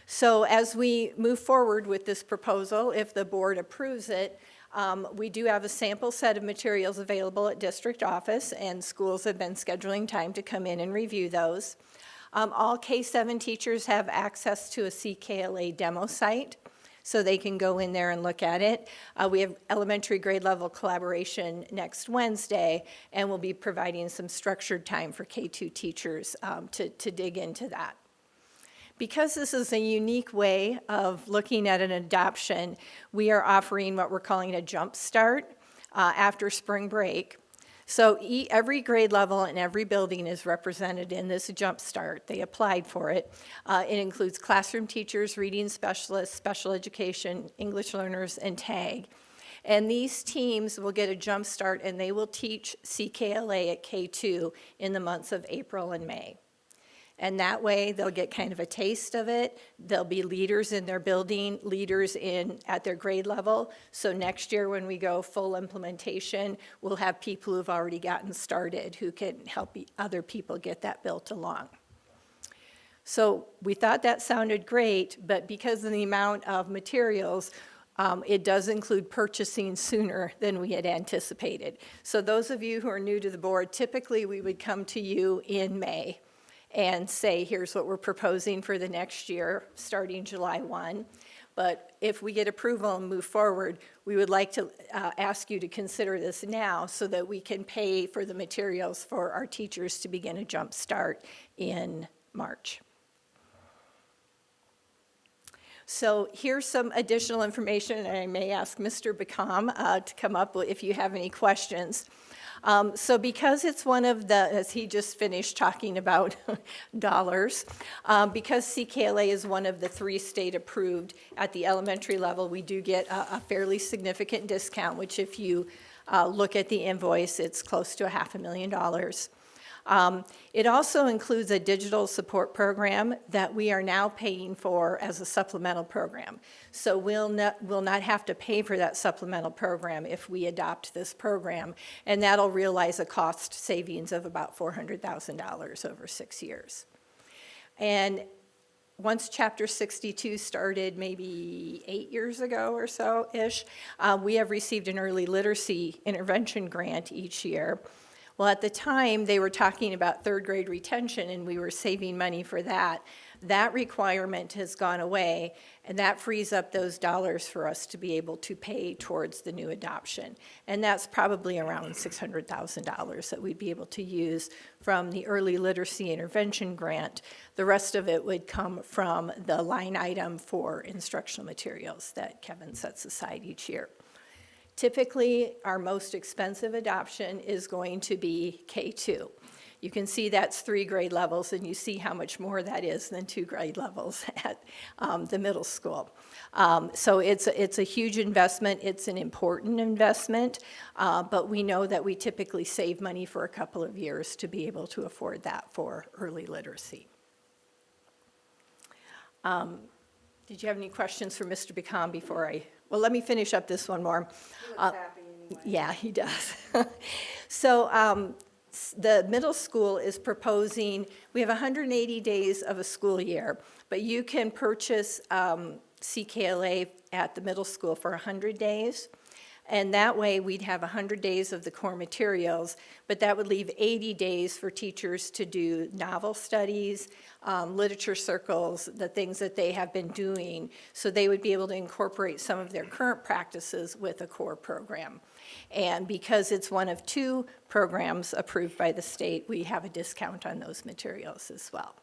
So as we move forward with this proposal, if the board approves it, we do have a sample set of materials available at district office, and schools have been scheduling time to come in and review those. All K-7 teachers have access to a CKLA demo site, so they can go in there and look at it. We have elementary grade level collaboration next Wednesday, and we'll be providing some structured time for K2 teachers to dig into that. Because this is a unique way of looking at an adoption, we are offering what we're calling a jump start after spring break. So every grade level and every building is represented in this jump start. They applied for it. It includes classroom teachers, reading specialists, special education, English learners, and TAG. And these teams will get a jump start, and they will teach CKLA at K2 in the months of April and May. And that way, they'll get kind of a taste of it. They'll be leaders in their building, leaders at their grade level. So next year, when we go full implementation, we'll have people who've already gotten started who can help other people get that built along. So we thought that sounded great, but because of the amount of materials, it does include purchasing sooner than we had anticipated. So those of you who are new to the board, typically we would come to you in May and say, here's what we're proposing for the next year, starting July 1. But if we get approval and move forward, we would like to ask you to consider this now so that we can pay for the materials for our teachers to begin a jump start in March. So here's some additional information, and I may ask Mr. Bacom to come up if you have any questions. So because it's one of the, as he just finished talking about dollars, because CKLA is one of the 3 state approved at the elementary level, we do get a fairly significant discount, which if you look at the invoice, it's close to $500,000. It also includes a digital support program that we are now paying for as a supplemental program. So we'll not have to pay for that supplemental program if we adopt this program, and that'll realize a cost savings of about $400,000 over 6 years. And once Chapter 62 started maybe 8 years ago or so-ish, we have received an early literacy intervention grant each year. Well, at the time, they were talking about 3rd grade retention, and we were saving money for that. That requirement has gone away, and that frees up those dollars for us to be able to pay towards the new adoption. And that's probably around $600,000 that we'd be able to use from the early literacy intervention grant. The rest of it would come from the line item for instructional materials that Kevin sets aside each year. Typically, our most expensive adoption is going to be K2. You can see that's 3 grade levels, and you see how much more that is than 2 grade levels at the middle school. So it's a huge investment. It's an important investment, but we know that we typically save money for a couple of years to be able to afford that for early literacy. Did you have any questions for Mr. Bacom before I? Well, let me finish up this one more. He looks happy anyway. Yeah, he does. So the middle school is proposing, we have 180 days of a school year, but you can purchase CKLA at the middle school for 100 days. And that way, we'd have 100 days of the core materials, but that would leave 80 days for teachers to do novel studies, literature circles, the things that they have been doing, so they would be able to incorporate some of their current practices with a core program. And because it's one of 2 programs approved by the state, we have a discount on those materials as well.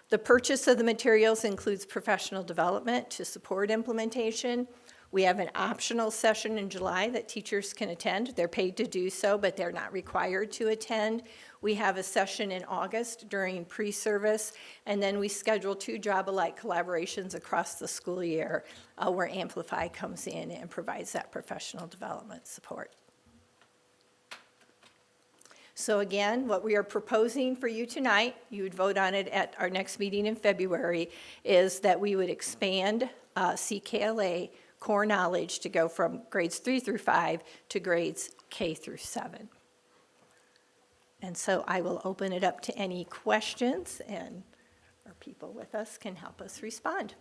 The purchase of the materials includes professional development to support implementation. We have an optional session in July that teachers can attend. They're paid to do so, but they're not required to attend. We have a session in August during pre-service, and then we schedule 2 job-alike collaborations across the school year where Amplify comes in and provides that professional development support. So again, what we are proposing for you tonight, you would vote on it at our next meeting in February, is that we would expand CKLA core knowledge to go from grades 3 through 5 to grades K through 7. And so I will open it up to any questions, and our people with us can help us respond.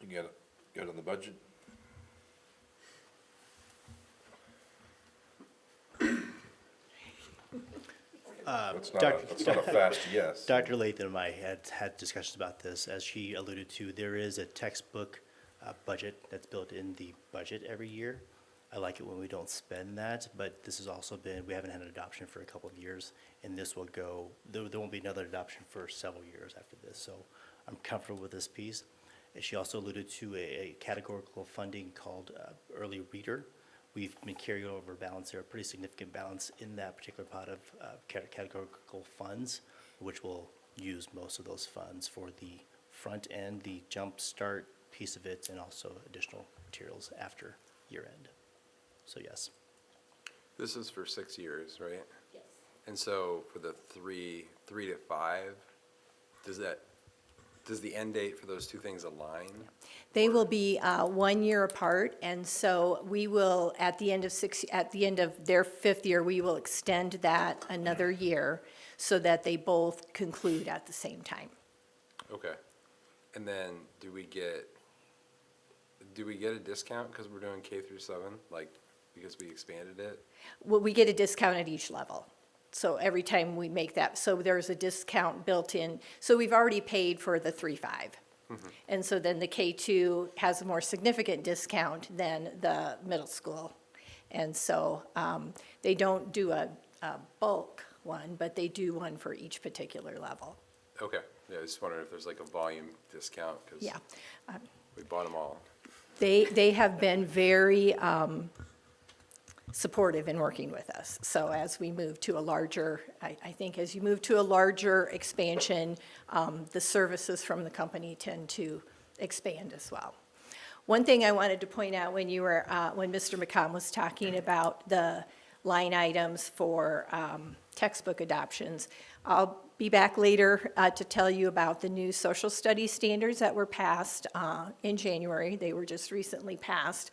You got it on the budget? That's not a fast yes. Dr. Latham and I had discussions about this. As she alluded to, there is a textbook budget that's built in the budget every year. I like it when we don't spend that, but this has also been, we haven't had an adoption for a couple of years, and this will go, there won't be another adoption for several years after this, so I'm comfortable with this piece. And she also alluded to a categorical funding called Early Reader. We've been carrying over balance there, a pretty significant balance in that particular pot of categorical funds, which will use most of those funds for the front end, the jump start piece of it, and also additional materials after year end. So yes. This is for 6 years, right? Yes. And so for the three to 5, does the end date for those 2 things align? They will be 1 year apart, and so we will, at the end of their 5th year, we will extend that another year so that they both conclude at the same time. Okay. And then do we get a discount because we're doing K through 7, like because we expanded it? Well, we get a discount at each level. So every time we make that, so there's a discount built in. So we've already paid for the 3-5. And so then the K2 has a more significant discount than the middle school. And so they don't do a bulk one, but they do one for each particular level. Okay. Yeah, I just wondered if there's like a volume discount because Yeah. we bought them all. They have been very supportive in working with us. So as we move to a larger, I think as you move to a larger expansion, the services from the company tend to expand as well. One thing I wanted to point out when Mr. McCom was talking about the line items for textbook adoptions, I'll be back later to tell you about the new social studies standards that were passed in January. They were just recently passed.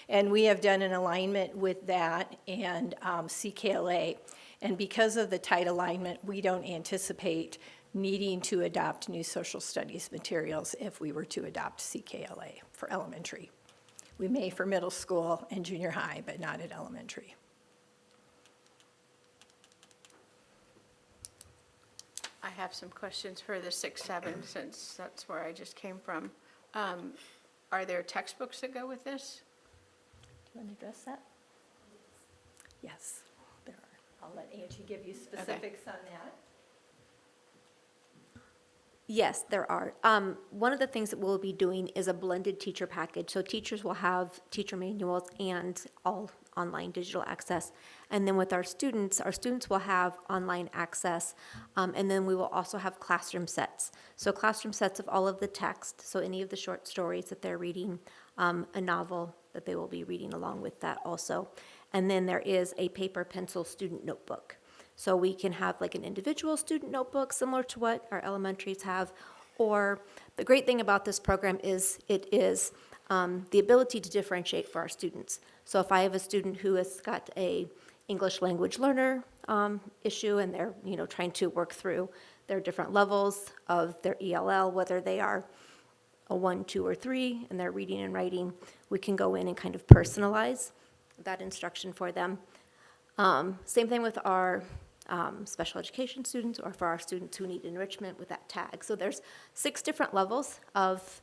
And we have done an alignment with that and CKLA. And because of the tight alignment, we don't anticipate needing to adopt new social studies materials if we were to adopt CKLA for elementary. We may for middle school and junior high, but not at elementary. I have some questions for the 6-7, since that's where I just came from. Are there textbooks that go with this? Do you want to address that? Yes, there are. I'll let Angie give you specifics on that. Yes, there are. One of the things that we'll be doing is a blended teacher package. So teachers will have teacher manuals and all online digital access. And then with our students will have online access. And then we will also have classroom sets. So classroom sets of all of the text, so any of the short stories that they're reading, a novel that they will be reading along with that also. And then there is a paper pencil student notebook. So we can have like an individual student notebook similar to what our elementaries have. Or the great thing about this program is it is the ability to differentiate for our students. So if I have a student who has got a English language learner issue and they're trying to work through their different levels of their ELL, whether they are a 1, 2, or 3, and they're reading and writing, we can go in and kind of personalize that instruction for them. Same thing with our special education students or for our students who need enrichment with that tag. So there's 6 different levels of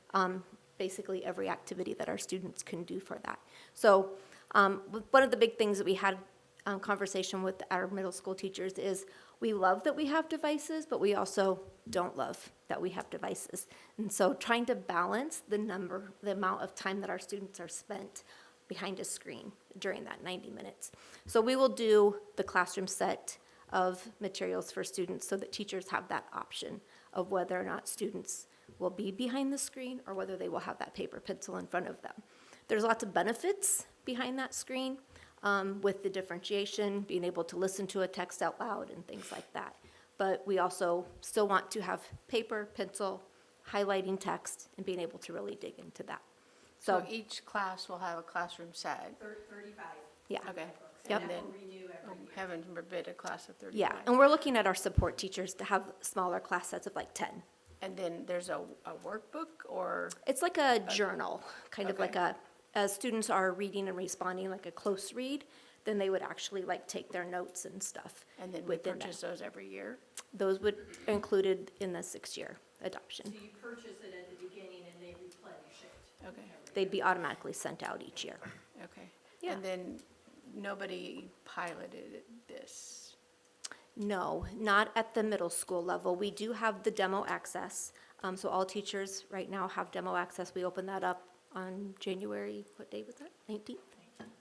basically every activity that our students can do for that. So one of the big things that we had conversation with our middle school teachers is we love that we have devices, but we also don't love that we have devices. And so trying to balance the amount of time that our students are spent behind a screen during that 90 minutes. So we will do the classroom set of materials for students so that teachers have that option of whether or not students will be behind the screen or whether they will have that paper pencil in front of them. There's lots of benefits behind that screen with the differentiation, being able to listen to a text out loud and things like that. But we also still want to have paper, pencil, highlighting text, and being able to really dig into that. So So, each class will have a classroom set? 35. yeah. Okay. Yep. And then, Renew every year. heaven forbid, a class of 35. Yeah, and we're looking at our support teachers to have smaller class sets of like 10. And then there's a workbook or, It's like a journal, kind of like Okay. as students are reading and responding, like a close read, then they would actually like take their notes and stuff. and then we within that. purchase those every year? Those would included in the 6-year adoption. So you purchase it at the beginning and they replenish it. Okay, They'd be automatically sent out each year. okay. Yeah. And then nobody piloted this? No, not at the middle school level. We do have the demo access. So all teachers right now have demo access. We opened that up on January, what day was that? 19th?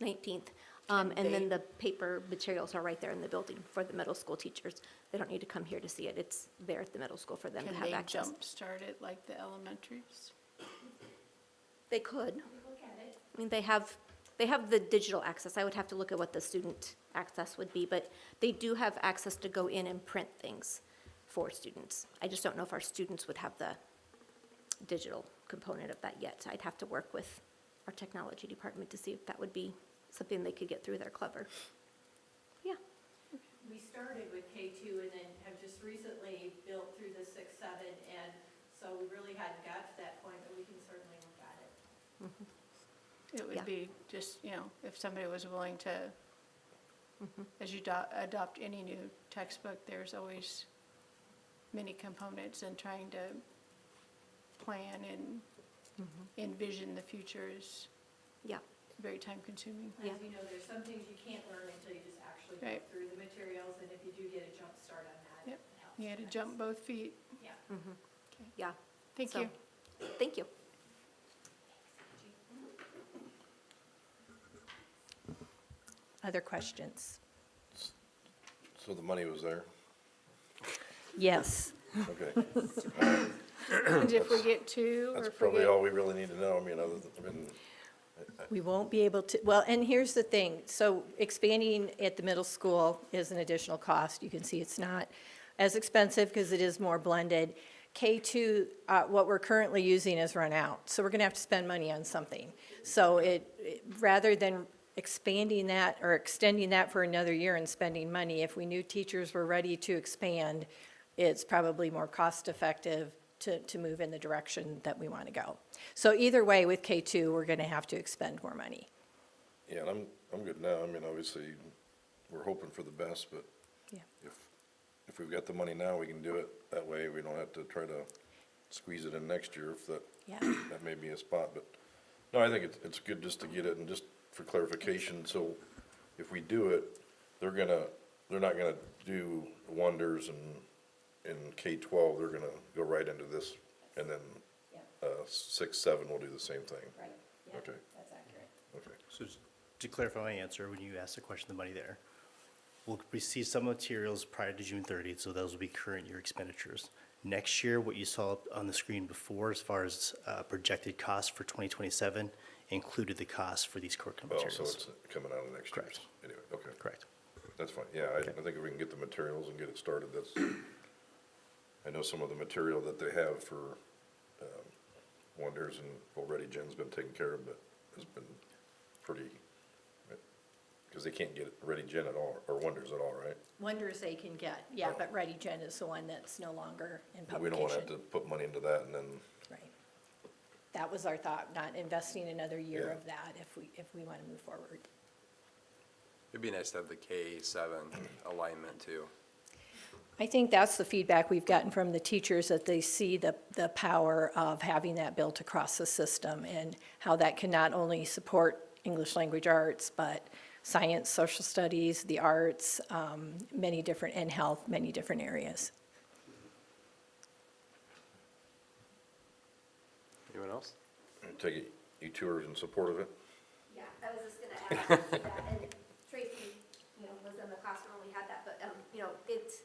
19th. And then the paper materials are right there in the building for the middle school teachers. They don't need to come here to see it. It's there at the middle school for them to Can have they access. jumpstart it like the elementaries? They could. I mean, they have the digital access. I would have to look at what the student access would be, but they do have access to go in and print things for students. I just don't know if our students would have the digital component of that yet. I'd have to work with our technology department to see if that would be something they could get through their Clever. Yeah. We started with K2 and then have just recently built through the 6, 7, and so we really hadn't got to that point, but we can certainly look at it. It Yeah. would be just, if somebody was willing to, as you adopt any new textbook, there's always many components, and trying to plan and envision the future is Yeah. very time consuming. Yeah. As you know, there's some things you can't learn until you just actually go Right. through the materials, and if you do get a jump start on that, Yep. it helps. You had to jump both feet. Yeah. Yeah. Thank So- you. Thank you. Other questions? So the money was there? Yes. Okay. And if we get two, or That's if we probably get, all we really need to know. I mean, We won't be able to, well, and here's the thing, so expanding at the middle school is an additional cost. You can see it's not as expensive because it is more blended. K2, what we're currently using is run out, so we're gonna have to spend money on something. So rather than expanding that or extending that for another year and spending money, if we knew teachers were ready to expand, it's probably more cost-effective to move in the direction that we want to go. So either way, with K2, we're going to have to expend more money. yeah, and I'm good now. I mean, obviously, we're hoping for the best, but Yeah. if we've got the money now, we can do it. That way, we don't have to try to squeeze it in next year if Yeah. that may be a spot. But, no, I think it's good just to get it, and just for clarification, so if we do it, they're not gonna do wonders and in K-12, they're gonna go right into this, and then, 6, 7 will do the same thing. Right. Okay. That's accurate. Okay. So just to clarify my answer, when you asked the question, the money there, we'll receive some materials prior to June 30th, so those will be current year expenditures. Next year, what you saw on the screen before, as far as projected costs for 2027, included the cost for these core Well, so materials. it's coming out of next year's. Correct. Anyway, okay. Correct. That's fine, yeah, I think if we can get the materials and get it started, that's, I know some of the material that they have for, Wonders and already Jen's been taken care of, but has been pretty, because they can't get Ready Gen at all, or Wonders at all, right? Wonders they can get, yeah, but Ready Gen is the one that's no longer in We don't wanna have publication. to put money into that and then, Right. That was our thought, not investing another year Yeah. of that if we want to move forward. It'd be nice to have the K-7 alignment too. I think that's the feedback we've gotten from the teachers, that they see the power of having that built across the system and how that can not only support English language arts, but science, social studies, the arts, many different, and health, many different areas. I take it you two are in support of it? Yeah, I was just gonna add to that, and Tracy, was in the classroom when we had that, but, it's,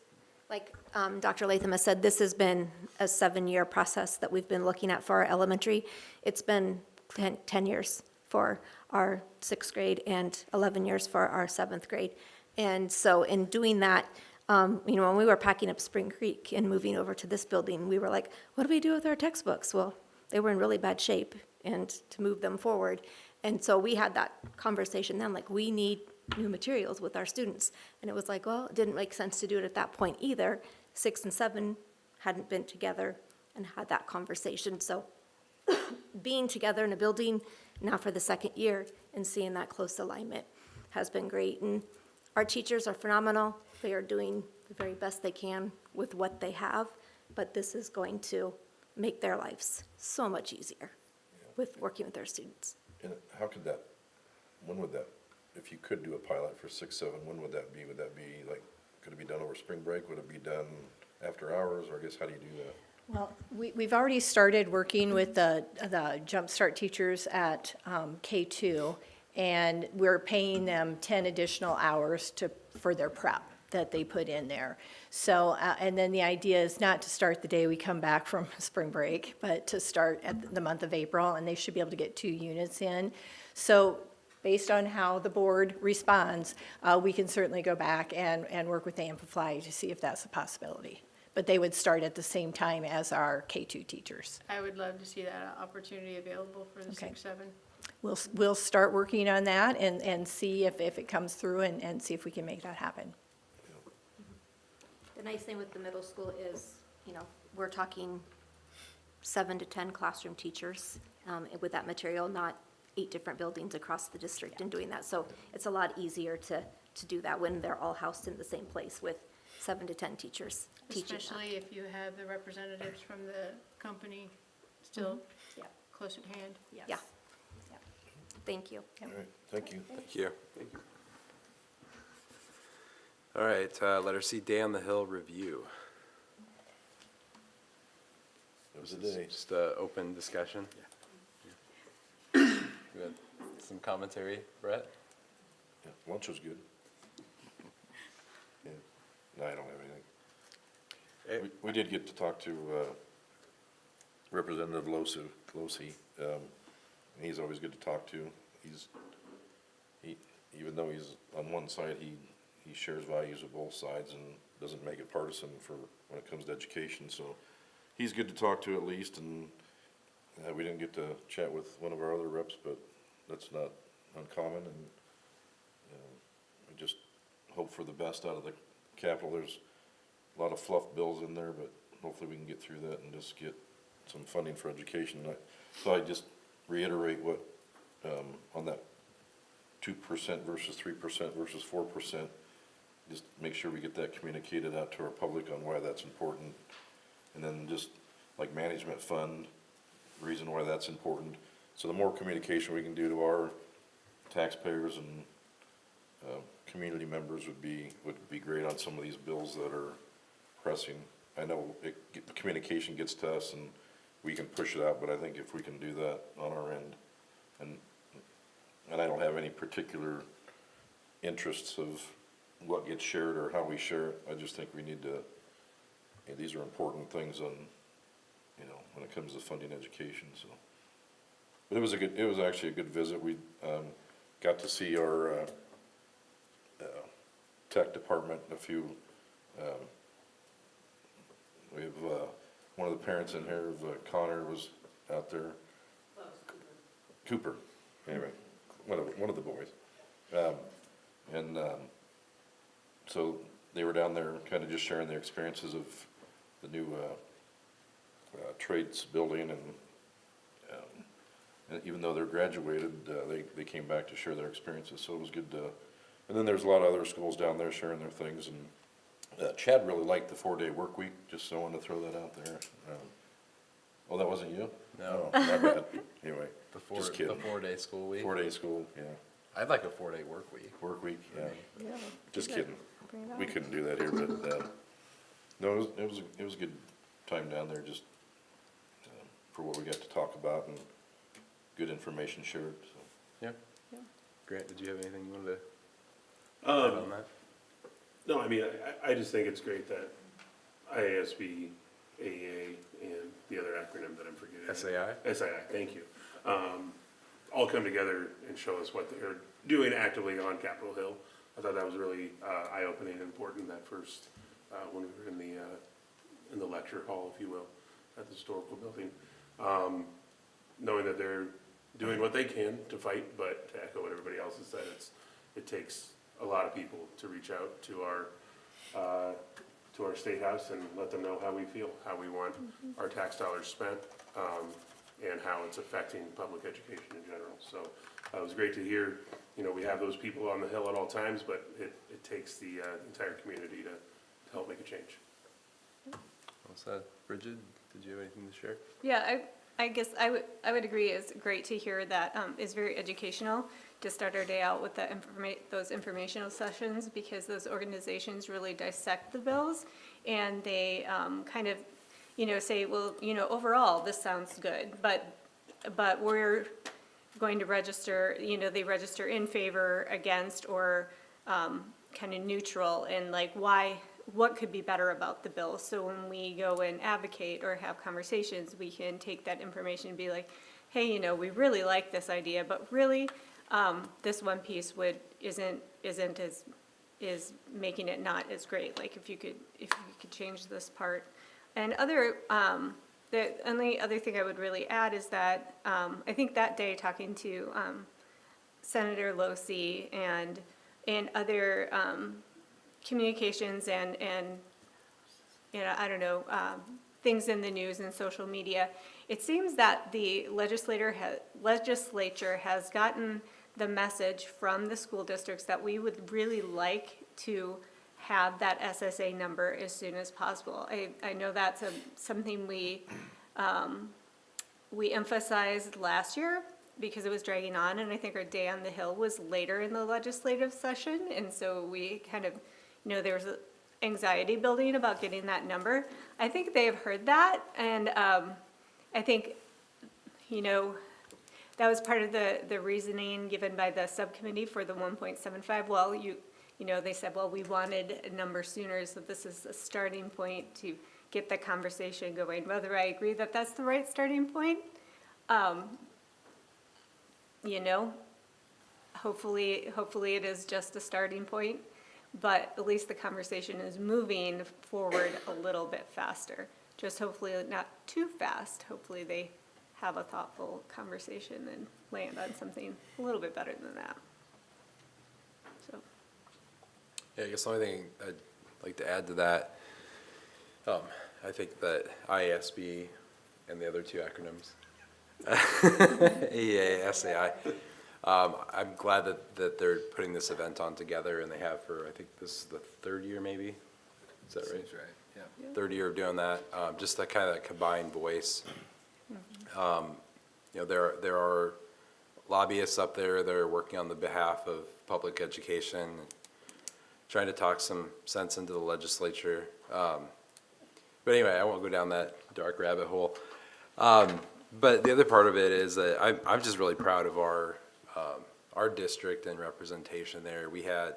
like, Dr. Latham has said, this has been a 7-year process that we've been looking at for our elementary. It's been 10 years for our 6th grade and 11 years for our 7th grade. And so in doing that, when we were packing up Spring Creek and moving over to this building, we were like, what do we do with our textbooks? Well, they were in really bad shape, and to move them forward. And so we had that conversation then, like, we need new materials with our students. And it was like, well, it didn't make sense to do it at that point either. 6 and 7 hadn't been together and had that conversation. So being together in a building now for the 2nd year and seeing that close alignment has been great. And our teachers are phenomenal. They are doing the very best they can with what they have, but this is going to make their lives so much easier with working with their students. And how could that, when would that, if you could do a pilot for 6, 7, when would that be? Would that be like, could it be done over spring break? Would it be done after hours, or I guess how do you do that? Well, we've already started working with the Jumpstart teachers at K2, and we're paying them 10 additional hours for their prep that they put in there. So, and then the idea is not to start the day we come back from spring break, but to start at the month of April, and they should be able to get 2 units in. So based on how the board responds, we can certainly go back and work with Amplify to see if that's a possibility. But they would start at the same time as our K2 teachers. I would love to see that opportunity available for the Okay. 6, 7. We'll start working on that and see if it comes through and see if we can make that happen. The nice thing with the middle school is, we're talking 7 to 10 classroom teachers with that material, not 8 different buildings across the district and doing that. So it's a lot easier to do that when they're all housed in the same place with 7 to 10 teachers teaching that. Especially if you have the representatives from the company still Yeah. close at hand. Yes. Yeah. Thank you. All right, thank you. Thank you. All right, letter C, Day on the Hill review. It was a day. Just open discussion. You got some commentary, Brett? Yeah, lunch was good. Yeah, no, I don't have anything. We did get to talk to Representative Losi. He's always good to talk to. Even though he's on one side, he shares values of both sides and doesn't make it partisan for when it comes to education. So he's good to talk to at least. And we didn't get to chat with one of our other reps, but that's not uncommon. And we just hope for the best out of the Capitol. There's a lot of fluff bills in there, but hopefully we can get through that and just get some funding for education. So I just reiterate what, on that 2% versus 3% versus 4%, just make sure we get that communicated out to our public on why that's important. And then just like management fund, reason why that's important. So the more communication we can do to our taxpayers and community members would be great on some of these bills that are pressing. I know communication gets to us and we can push it out, but I think if we can do that on our end, and I don't have any particular interests of what gets shared or how we share it. I just think we need to, these are important things on, when it comes to funding education, so. But it was actually a good visit. We got to see our tech department, we have one of the parents in here, Connor, was out there. Cooper, anyway, one of the boys. So they were down there kind of just sharing their experiences of the new trades building, and even though they're graduated, they came back to share their experiences, so it was good to. And then there's a lot of other schools down there sharing their things, and Chad really liked the 4-day work week, just so I wanted to throw that out there. Oh, that wasn't you? No. Oh, my bad. Anyway, just kidding. The 4-day school week? 4-day school, yeah. I'd like a 4-day work week. Work week, yeah. Yeah. Just kidding. We couldn't do that here, but, no, it was a good time down there, just for what we got to talk about. And good information shared, so. Yeah. Yeah. Grant, did you have anything you wanted to add on that? No, I mean, I just think it's great that IASB, AEA, and the other acronym that I'm forgetting. SAI? SAI, thank you. All come together and show us what they're doing actively on Capitol Hill. I thought that was really eye-opening and important, that first, when we were in the lecture hall, if you will, at the historical building. Knowing that they're doing what they can to fight, but to echo what everybody else has said, it takes a lot of people to reach out to our state house and let them know how we feel, how we want our tax dollars spent, and how it's affecting public education in general. So it was great to hear, we have those people on the Hill at all times, but it takes the entire community to help make a change. Well said. Bridget, did you have anything to share? Yeah, I guess I would agree. It's great to hear that. It's very educational to start our day out with those informational sessions, because those organizations really dissect the bills, and they kind of, say, well, overall, this sounds good, but we're going to register, they register in favor, against, or kind of neutral, and like what could be better about the bill. So when we go and advocate or have conversations, we can take that information and be like, hey, we really like this idea, but really, this one piece isn't is making it not as great. Like if you could change this part. And the only other thing I would really add is that I think that day, talking to Senator Losi and other communications and I don't know, things in the news and social media, it seems that the legislature has gotten the message from the school districts that we would really like to have that SSA number as soon as possible. I know that's something we emphasized last year because it was dragging on, and I think our day on the Hill was later in the legislative session, and so we kind of, there was anxiety building about getting that number. I think they have heard that, and I think, that was part of the reasoning given by the subcommittee for the 1.75. Well, they said, well, we wanted a number sooner, so this is a starting point to get the conversation going. Whether I agree that that's the right starting point, hopefully it is just a starting point, but at least the conversation is moving forward a little bit faster. Just hopefully not too fast. Hopefully they have a thoughtful conversation and land on something a little bit better than that. So. Yeah, I guess the only thing I'd like to add to that, I think that IASB and the other two acronyms, AEA, SAI, I'm glad that they're putting this event on together, and they have for, I think this is the third year maybe, is that right? Seems right, yeah. Third year of doing that, just that kind of combined voice. There are lobbyists up there that are working on the behalf of public education, trying to talk some sense into the legislature. But anyway, I won't go down that dark rabbit hole. But the other part of it is that I'm just really proud of our district and representation there. We had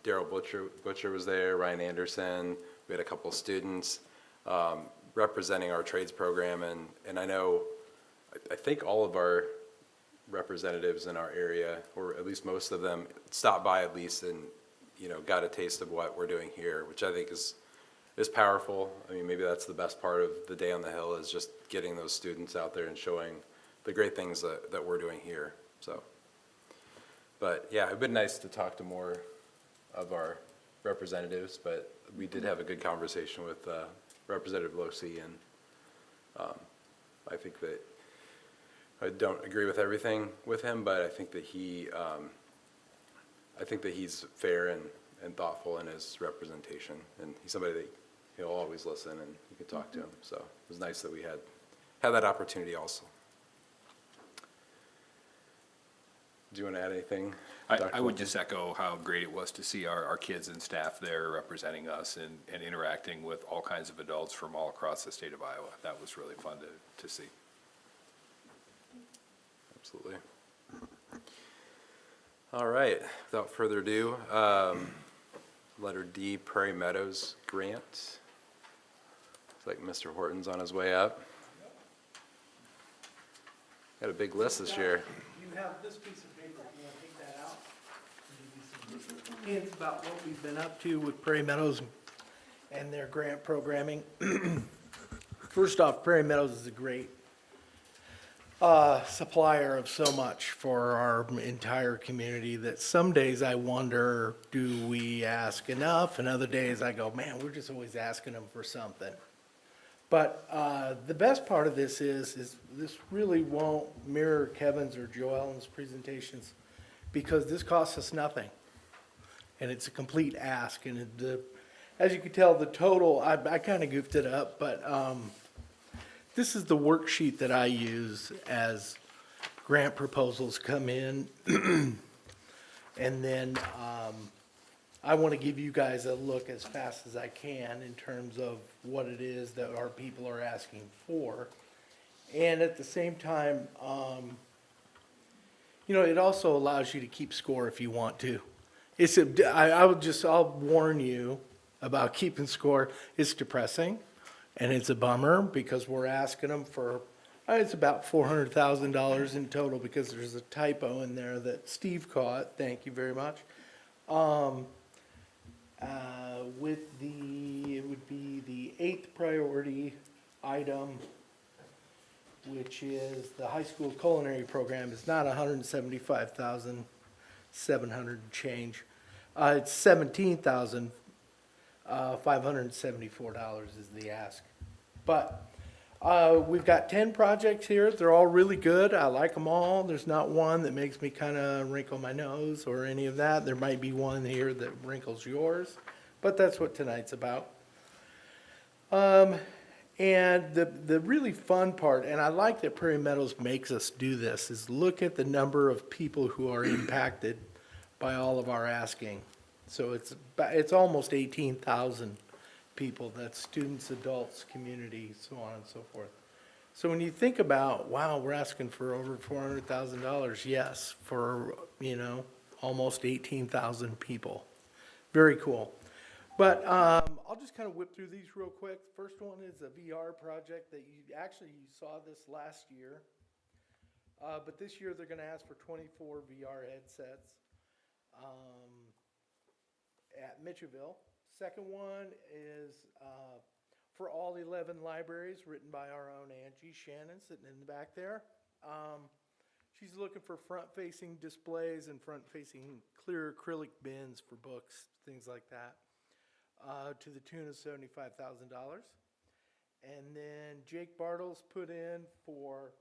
Daryl Butcher was there, Ryan Anderson. We had a couple of students representing our trades program, and I think all of our representatives in our area, or at least most of them, stopped by at least and got a taste of what we're doing here, which I think is powerful. I mean, maybe that's the best part of the day on the Hill, is just getting those students out there and showing the great things that we're doing here. So, but yeah, it'd been nice to talk to more of our representatives, but we did have a good conversation with Representative Losi, and I think that I don't agree with everything with him, but I think that he's fair and thoughtful in his representation, and he's somebody that he'll always listen, and you can talk to him. So it was nice that we had that opportunity also. Do you want to add anything, Dr. I would just echo how great it was to see our kids and staff there representing us and interacting with all kinds of adults from all across the state of Iowa. That was really fun to see. Absolutely. All right, without further ado, letter D, Prairie Meadows grant. Looks like Mr. Horton's on his way up. Got a big list this year. You have this piece of paper, you want to take that out? It's about what we've been up to with Prairie Meadows and their grant programming. First off, Prairie Meadows is a great supplier of so much for our entire community that some days I wonder, do we ask enough? And other days I go, man, we're just always asking them for something. But the best part of this is this really won't mirror Kevin's or Joellen's presentations because this costs us nothing. And it's a complete ask. And as you can tell, the total, I kind of goofed it up, but this is the worksheet that I use as grant proposals come in. And then I want to give you guys a look as fast as I can in terms of what it is that our people are asking for. And at the same time, it also allows you to keep score if you want to. I'll warn you about keeping score. It's depressing and it's a bummer because we're asking them for, it's about $400,000 in total because there's a typo in there that Steve caught. Thank you very much. It would be the 8th priority item, which is the high school culinary program. It's not $175,700 and change. It's $17,574 is the ask. But we've got 10 projects here. They're all really good. I like them all. There's not one that makes me kind of wrinkle my nose or any of that. There might be one here that wrinkles yours, but that's what tonight's about. And the really fun part, and I like that Prairie Meadows makes us do this, is look at the number of people who are impacted by all of our asking. So it's almost 18,000 people. That's students, adults, community, so on and so forth. So when you think about, wow, we're asking for over $400,000, yes, for, almost 18,000 people. Very cool. But I'll just kind of whip through these real quick. First one is a VR project that you saw this last year. But this year they're going to ask for 24 VR headsets at Mitchellville. Second one is for all 11 libraries, written by our own Angie Shannon, sitting in the back there. She's looking for front-facing displays and front-facing clear acrylic bins for books, things like that, to the tune of $75,000. And then Jake Bartles put in for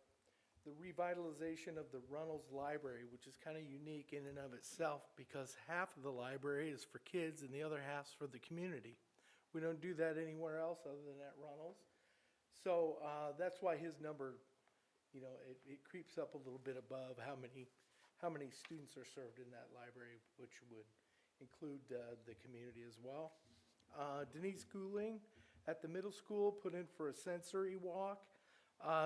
the revitalization of the Runnels Library, which is kind of unique in and of itself because half of the library is for kids and the other half's for the community. We don't do that anywhere else other than at Runnels. So that's why his number, it creeps up a little bit above how many students are served in that library, which would include the community as well. Denise Schooling at the middle school put in for a sensory walk.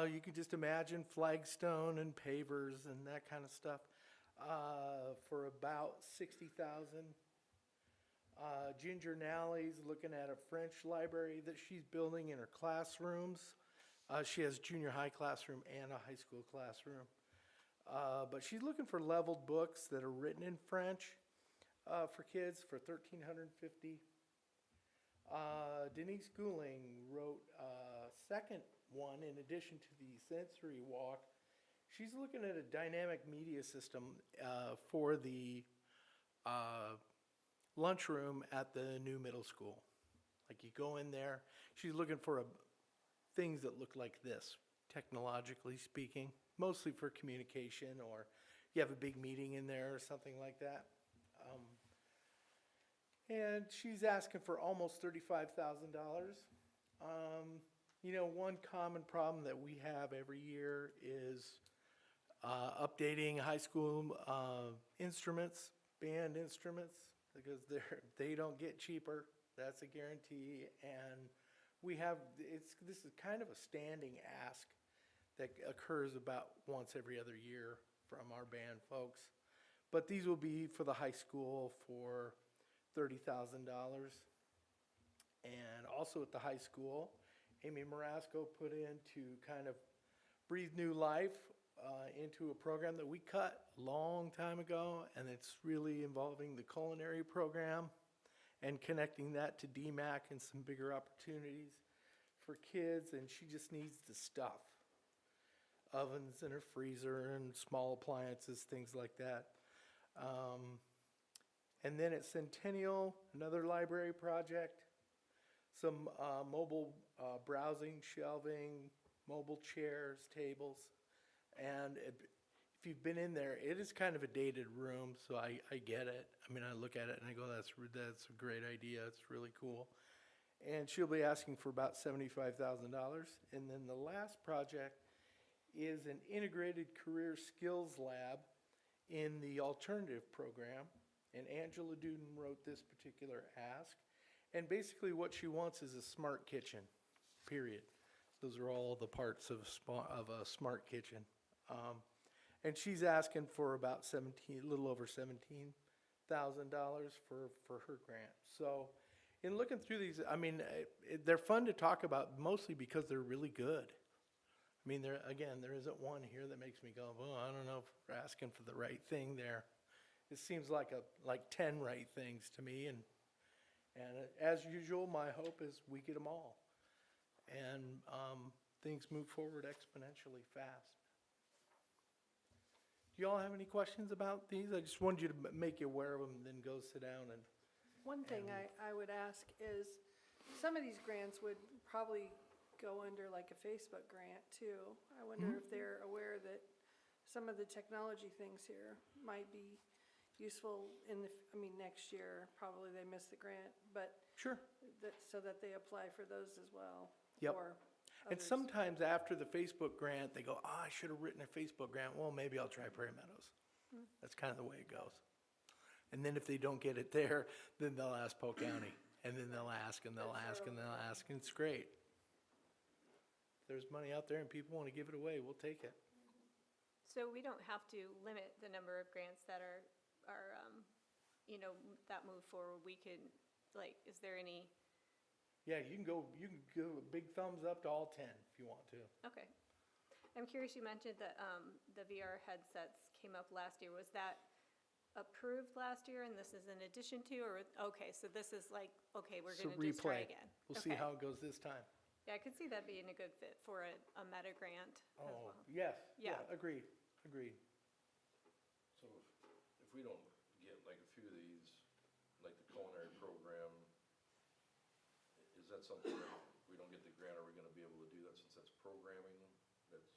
You can just imagine flagstone and pavers and that kind of stuff for about $60,000. Ginger Nally's looking at a French library that she's building in her classrooms. She has junior high classroom and a high school classroom. But she's looking for leveled books that are written in French for kids for $1,350. Denise Schooling wrote a second one in addition to the sensory walk. She's looking at a dynamic media system for the lunchroom at the new middle school. Like you go in there, she's looking for things that look like this, technologically speaking, mostly for communication or you have a big meeting in there or something like that. And she's asking for almost $35,000. One common problem that we have every year is updating high school instruments, band instruments, because they don't get cheaper. That's a guarantee. And this is kind of a standing ask that occurs about once every other year from our band folks. But these will be for the high school for $30,000. And also at the high school, Amy Marasco put in to kind of breathe new life into a program that we cut a long time ago, and it's really involving the culinary program and connecting that to DMAC and some bigger opportunities for kids, and she just needs the stuff. Ovens in her freezer and small appliances, things like that. And then at Centennial, another library project, some mobile browsing, shelving, mobile chairs, tables. And if you've been in there, it is kind of a dated room, so I get it. I mean, I look at it and I go, that's a great idea. It's really cool. And she'll be asking for about $75,000. And then the last project is an integrated career skills lab in the alternative program. And Angela Duden wrote this particular ask. And basically what she wants is a smart kitchen, period. Those are all the parts of a smart kitchen. And she's asking for about a little over $17,000 for her grant. So in looking through these, I mean, they're fun to talk about mostly because they're really good. I mean, there isn't one here that makes me go, well, I don't know if we're asking for the right thing there. It seems like 10 right things to me, and as usual, my hope is we get them all, and things move forward exponentially fast. Do you all have any questions about these? I just wanted you to make you aware of them, then go sit down and. One thing I would ask is, some of these grants would probably go under like a Facebook grant too. I wonder if they're aware that some of the technology things here might be useful next year. Probably they missed the grant, but Sure. so that they apply for those as well. Yep. Or And others. sometimes after the Facebook grant, they go, I should have written a Facebook grant. Well, maybe I'll try Prairie Meadows. That's kind of the way it goes. And then if they don't get it there, then they'll ask Polk County. And then they'll ask, and they'll ask, and they'll ask, and it's great. If there's money out there and people want to give it away, we'll take it. So we don't have to limit the number of grants that are that move forward. We can, is there any? Yeah, you can go a big thumbs up to all 10 if you want to. Okay. I'm curious, you mentioned that the VR headsets came up last year. Was that approved last year and this is in addition to, or, okay, so this is okay, we're So going to just try replay. again. We'll see Okay. how it goes this time. Yeah, I could see that being a good fit for a meta grant as Oh, well. yes, yeah, Yeah. agreed. So if we don't get like a few of these, like the culinary program, is that something that if we don't get the grant, are we gonna be able to do that since that's programming? That's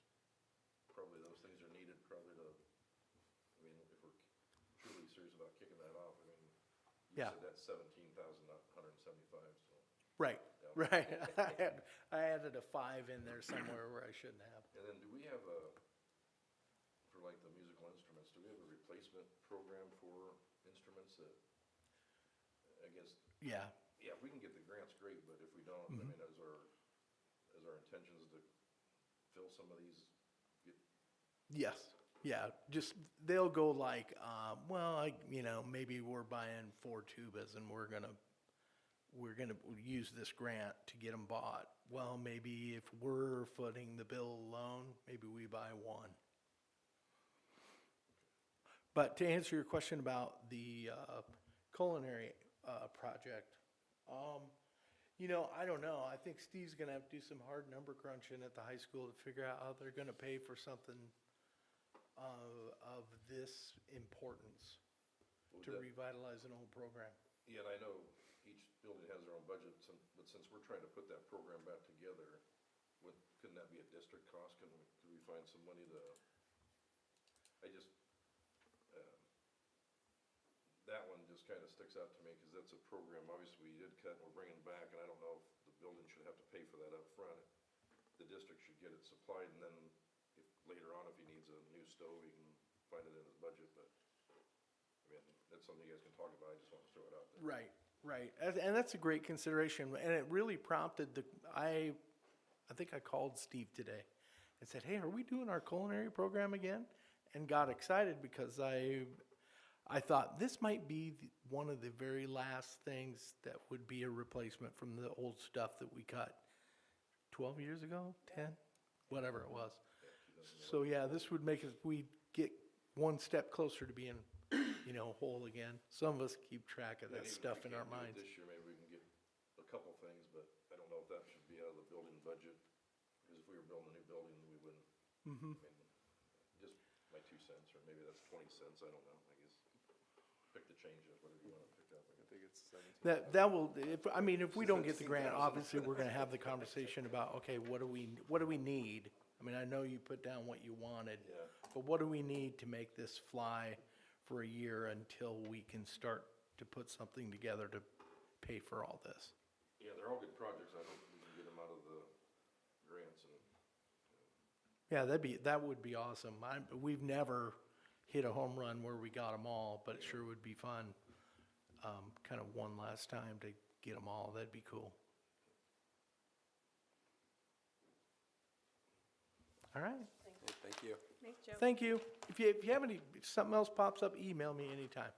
probably, those things are needed probably to, I mean, if we're truly serious about kicking that off, I mean, you Yeah. said that's 17,000, not 175, so. Right, Yeah. right. I added a 5 in there somewhere where I shouldn't have. And then do we have for like the musical instruments, do we have a replacement program for instruments that, I guess, Yeah, yeah, if we can get the grants, great, but if we don't, I mean, as our intentions to fill some of these, yes, yeah, just, they'll go maybe we're buying 4 tubas and we're gonna use this grant to get them bought. Well, maybe if we're footing the bill alone, maybe we buy 1. But to answer your question about the culinary project, I don't know. I think Steve's gonna have to do some hard number crunching at the high school to figure out how they're gonna pay for something of this importance to revitalize an old program. yeah, and I know each building has their own budget, but since we're trying to put that program back together, couldn't that be a district cost? Could we find some money that one just kind of sticks out to me, because that's a program, obviously, we did cut, and we're bringing back, and I don't know if the building should have to pay for that up front. The district should get it supplied, and then if later on, if he needs a new stove, he can find it in his budget, but, I mean, that's something you guys can talk about, I just want to throw it out there. Right. And that's a great consideration, and it really prompted I think I called Steve today, and said, hey, are we doing our culinary program again? And got excited because I thought this might be one of the very last things that would be a replacement from the old stuff that we cut 12 years ago, 10, whatever it was. So yeah, this would make us, we get one step closer to being, whole again. Some of us keep track of that stuff in our minds. This year, maybe we can get a couple things, but I don't know if that should be out of the building budget. Because if we were building a new building, we wouldn't. I mean, just my 2 cents, or maybe that's 20 cents, I don't know, I guess. Pick the changes, whatever you want to pick up. I think it's 17. That will, if we don't get the grant, obviously, we're gonna have the conversation about, okay, what do we need? I mean, I know you put down what you wanted, but what do we need to make this fly for a year until we can start to put something together to pay for all this? Yeah, they're all good projects. I hope we can get them out of the grants and. Yeah, that would be awesome. We've never hit a home run where we got them all, but it sure would be fun, kind of one last time to get them all. That'd be cool. All right. Thank you. Thanks, Joe. Thank you. If you have if something else pops up, email me anytime.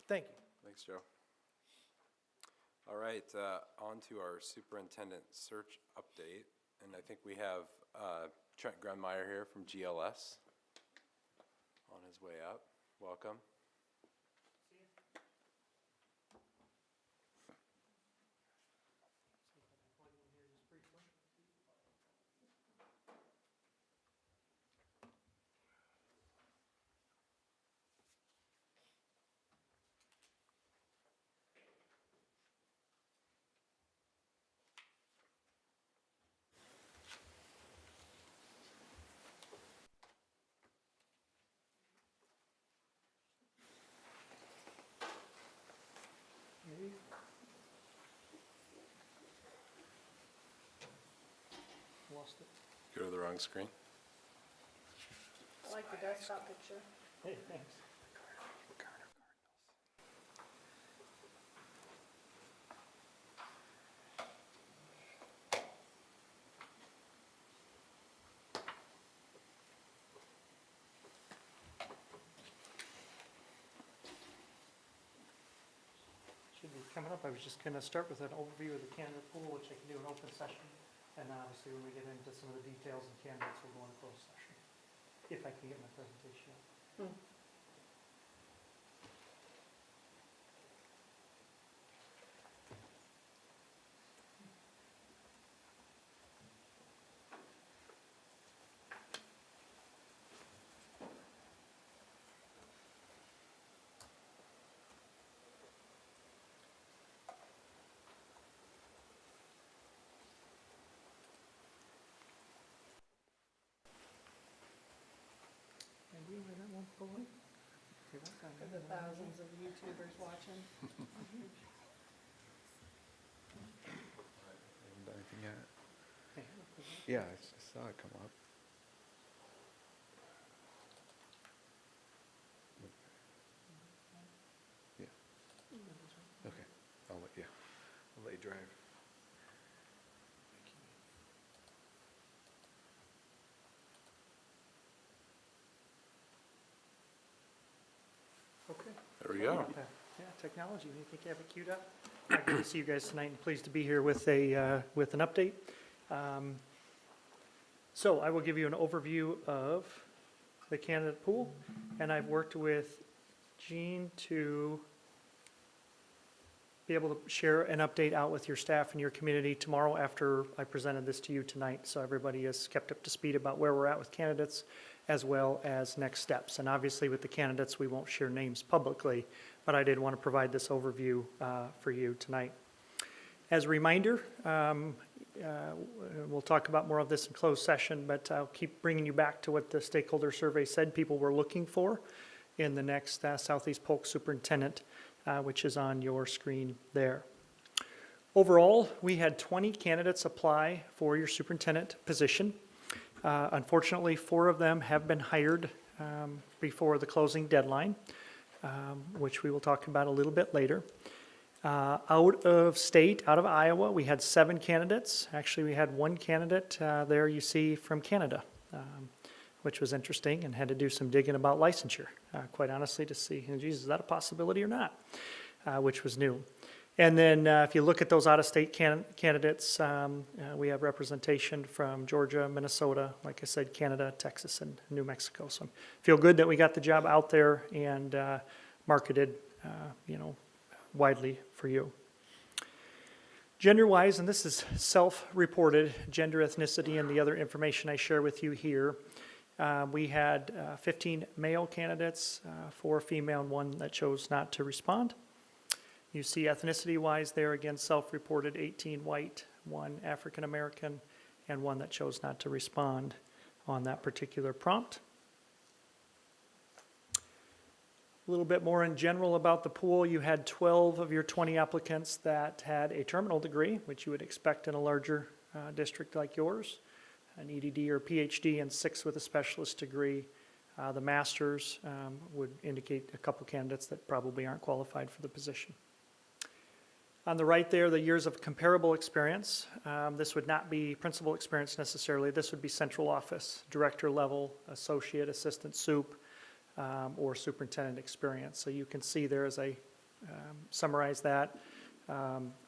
Thank you. Thanks, Joe. All right, on to our superintendent search update. And I think we have Trent Grunmeyer here from GLS on his way up. Welcome. Lost it. Go to the wrong screen. I like the desktop picture. Hey, thanks. Should be coming up. I was just going to start with an overview of the candidate pool, which I can do in open session. And obviously, when we get into some of the details and candidates, we'll go into closed session, if I can get my presentation up. And we were that one pulling. For the thousands of YouTubers watching. Haven't done anything yet. Yeah, I saw it come up. Yeah. Okay. I'll let you drive. Okay. There we go. Yeah, technology. You think you have it queued up? Good to see you guys tonight, and pleased to be here with an update. So I will give you an overview of the candidate pool, and I've worked with Jean to be able to share an update out with your staff and your community tomorrow after I presented this to you tonight, so everybody is kept up to speed about where we're at with candidates as well as next steps. And obviously with the candidates, we won't share names publicly, but I did want to provide this overview for you tonight. As a reminder, we'll talk about more of this in closed session, but I'll keep bringing you back to what the stakeholder survey said people were looking for in the next Southeast Polk superintendent, which is on your screen there. Overall, we had 20 candidates apply for your superintendent position. Unfortunately, 4 of them have been hired before the closing deadline, which we will talk about a little bit later. Out of state, out of Iowa, we had 7 candidates. Actually, we had 1 candidate there you see from Canada. which was interesting, and had to do some digging about licensure, quite honestly, to see, geez, is that a possibility or not, which was new. And then if you look at those out-of-state candidates, we have representation from Georgia, Minnesota, like I said, Canada, Texas, and New Mexico. So I feel good that we got the job out there and marketed, widely for you. Gender-wise, and this is self-reported, gender, ethnicity, and the other information I share with you here. We had 15 male candidates, 4 female, and 1 that chose not to respond. You see ethnicity-wise there, again, self-reported, 18 white, 1 African-American, and 1 that chose not to respond on that particular prompt. A little bit more in general about the pool. You had 12 of your 20 applicants that had a terminal degree, which you would expect in a larger district like yours, an EDD or PhD, and 6 with a specialist degree. The master's would indicate a couple candidates that probably aren't qualified for the position. On the right there, the years of comparable experience. This would not be principal experience necessarily. This would be central office, director level, associate, assistant soup, or superintendent experience. So you can see there as I summarize that.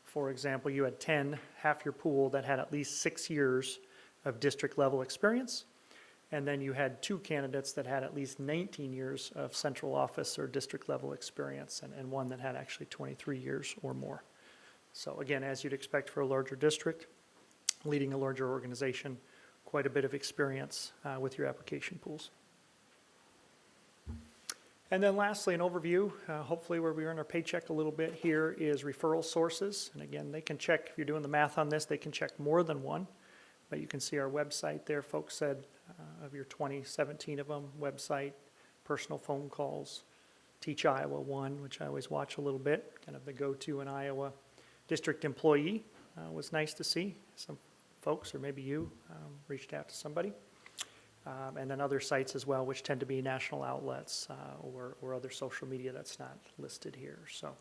For example, you had 10, half your pool, that had at least 6 years of district level experience. And then you had 2 candidates that had at least 19 years of central office or district level experience, and 1 that had actually 23 years or more. So again, as you'd expect for a larger district, leading a larger organization, quite a bit of experience with your application pools. And then lastly, an overview, hopefully where we earn our paycheck a little bit here, is referral sources. And again, they can check, if you're doing the math on this, they can check more than 1. But you can see our website there. Folks said of your 20, 17 of them, website, personal phone calls, Teach Iowa 1, which I always watch a little bit, kind of the go-to in Iowa. District employee was nice to see. Some folks, or maybe you, reached out to somebody. And then other sites as well, which tend to be national outlets or other social media that's not listed here. So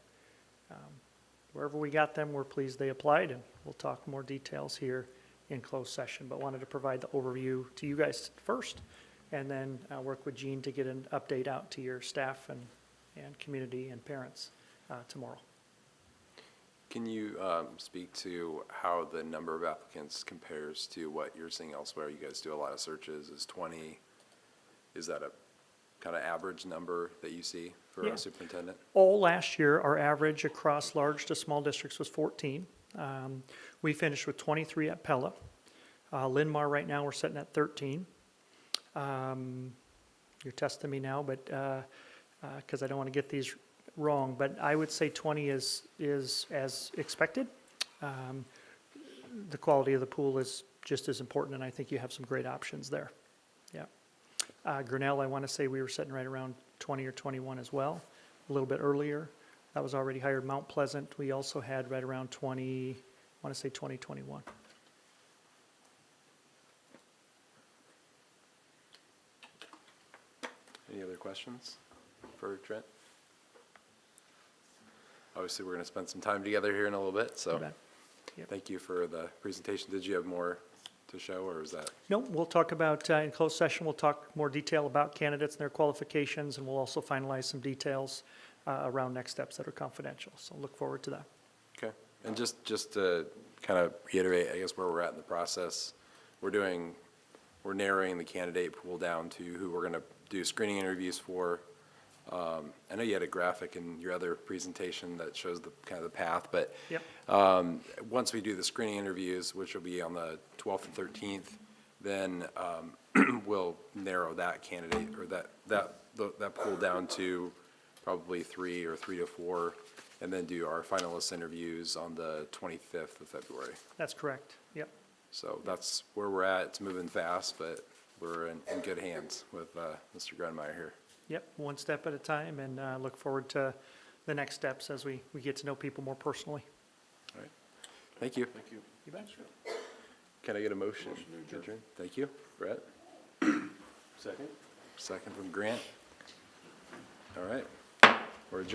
wherever we got them, we're pleased they applied, and we'll talk more details here in closed session. But wanted to provide the overview to you guys first, and then work with Jean to get an update out to your staff and community and parents tomorrow. Can you speak to how the number of applicants compares to what you're seeing elsewhere? You guys do a lot of searches. Is 20, is that a kind of average number that you see for a superintendent? All last year, our average across large to small districts was 14. We finished with 23 at Pella. Linn-Mar right now, we're sitting at 13. You're testing me now, but because I don't want to get these wrong, but I would say 20 is as expected. The quality of the pool is just as important, and I think you have some great options there. Yeah. Grinnell, I want to say we were sitting right around 20 or 21 as well, a little bit earlier. That was already hired. Mount Pleasant, we also had right around 20, I want to say 20, 21. Any other questions for Trent? Obviously, we're going to spend some time together here in a little bit, so Yep. thank you for the presentation. Did you have more to show, or is that? No, we'll talk about, in closed session, we'll talk more detail about candidates and their qualifications, and we'll also finalize some details around next steps that are confidential. So look forward to that. Okay. And just to kind of reiterate, I guess, where we're at in the process, we're narrowing the candidate pool down to who we're going to do screening interviews for. I know you had a graphic in your other presentation that shows the kind of the path, but Yep. Once we do the screening interviews, which will be on the 12th and 13th, then we'll narrow that candidate or that pool down to probably 3 or 3 to 4, and then do our finalist interviews on the 25th of February. That's correct. Yep. So that's where we're at. It's moving fast, but we're in good hands with Mr. Grunmeyer here. Yep, one step at a time, and look forward to the next steps as we get to know people more personally. All right. Thank you. Thank you. You bet. Can I get a motion? Motion to adjourn. Thank you. Brett? Second? Second from Grant. All right. We're adjourned.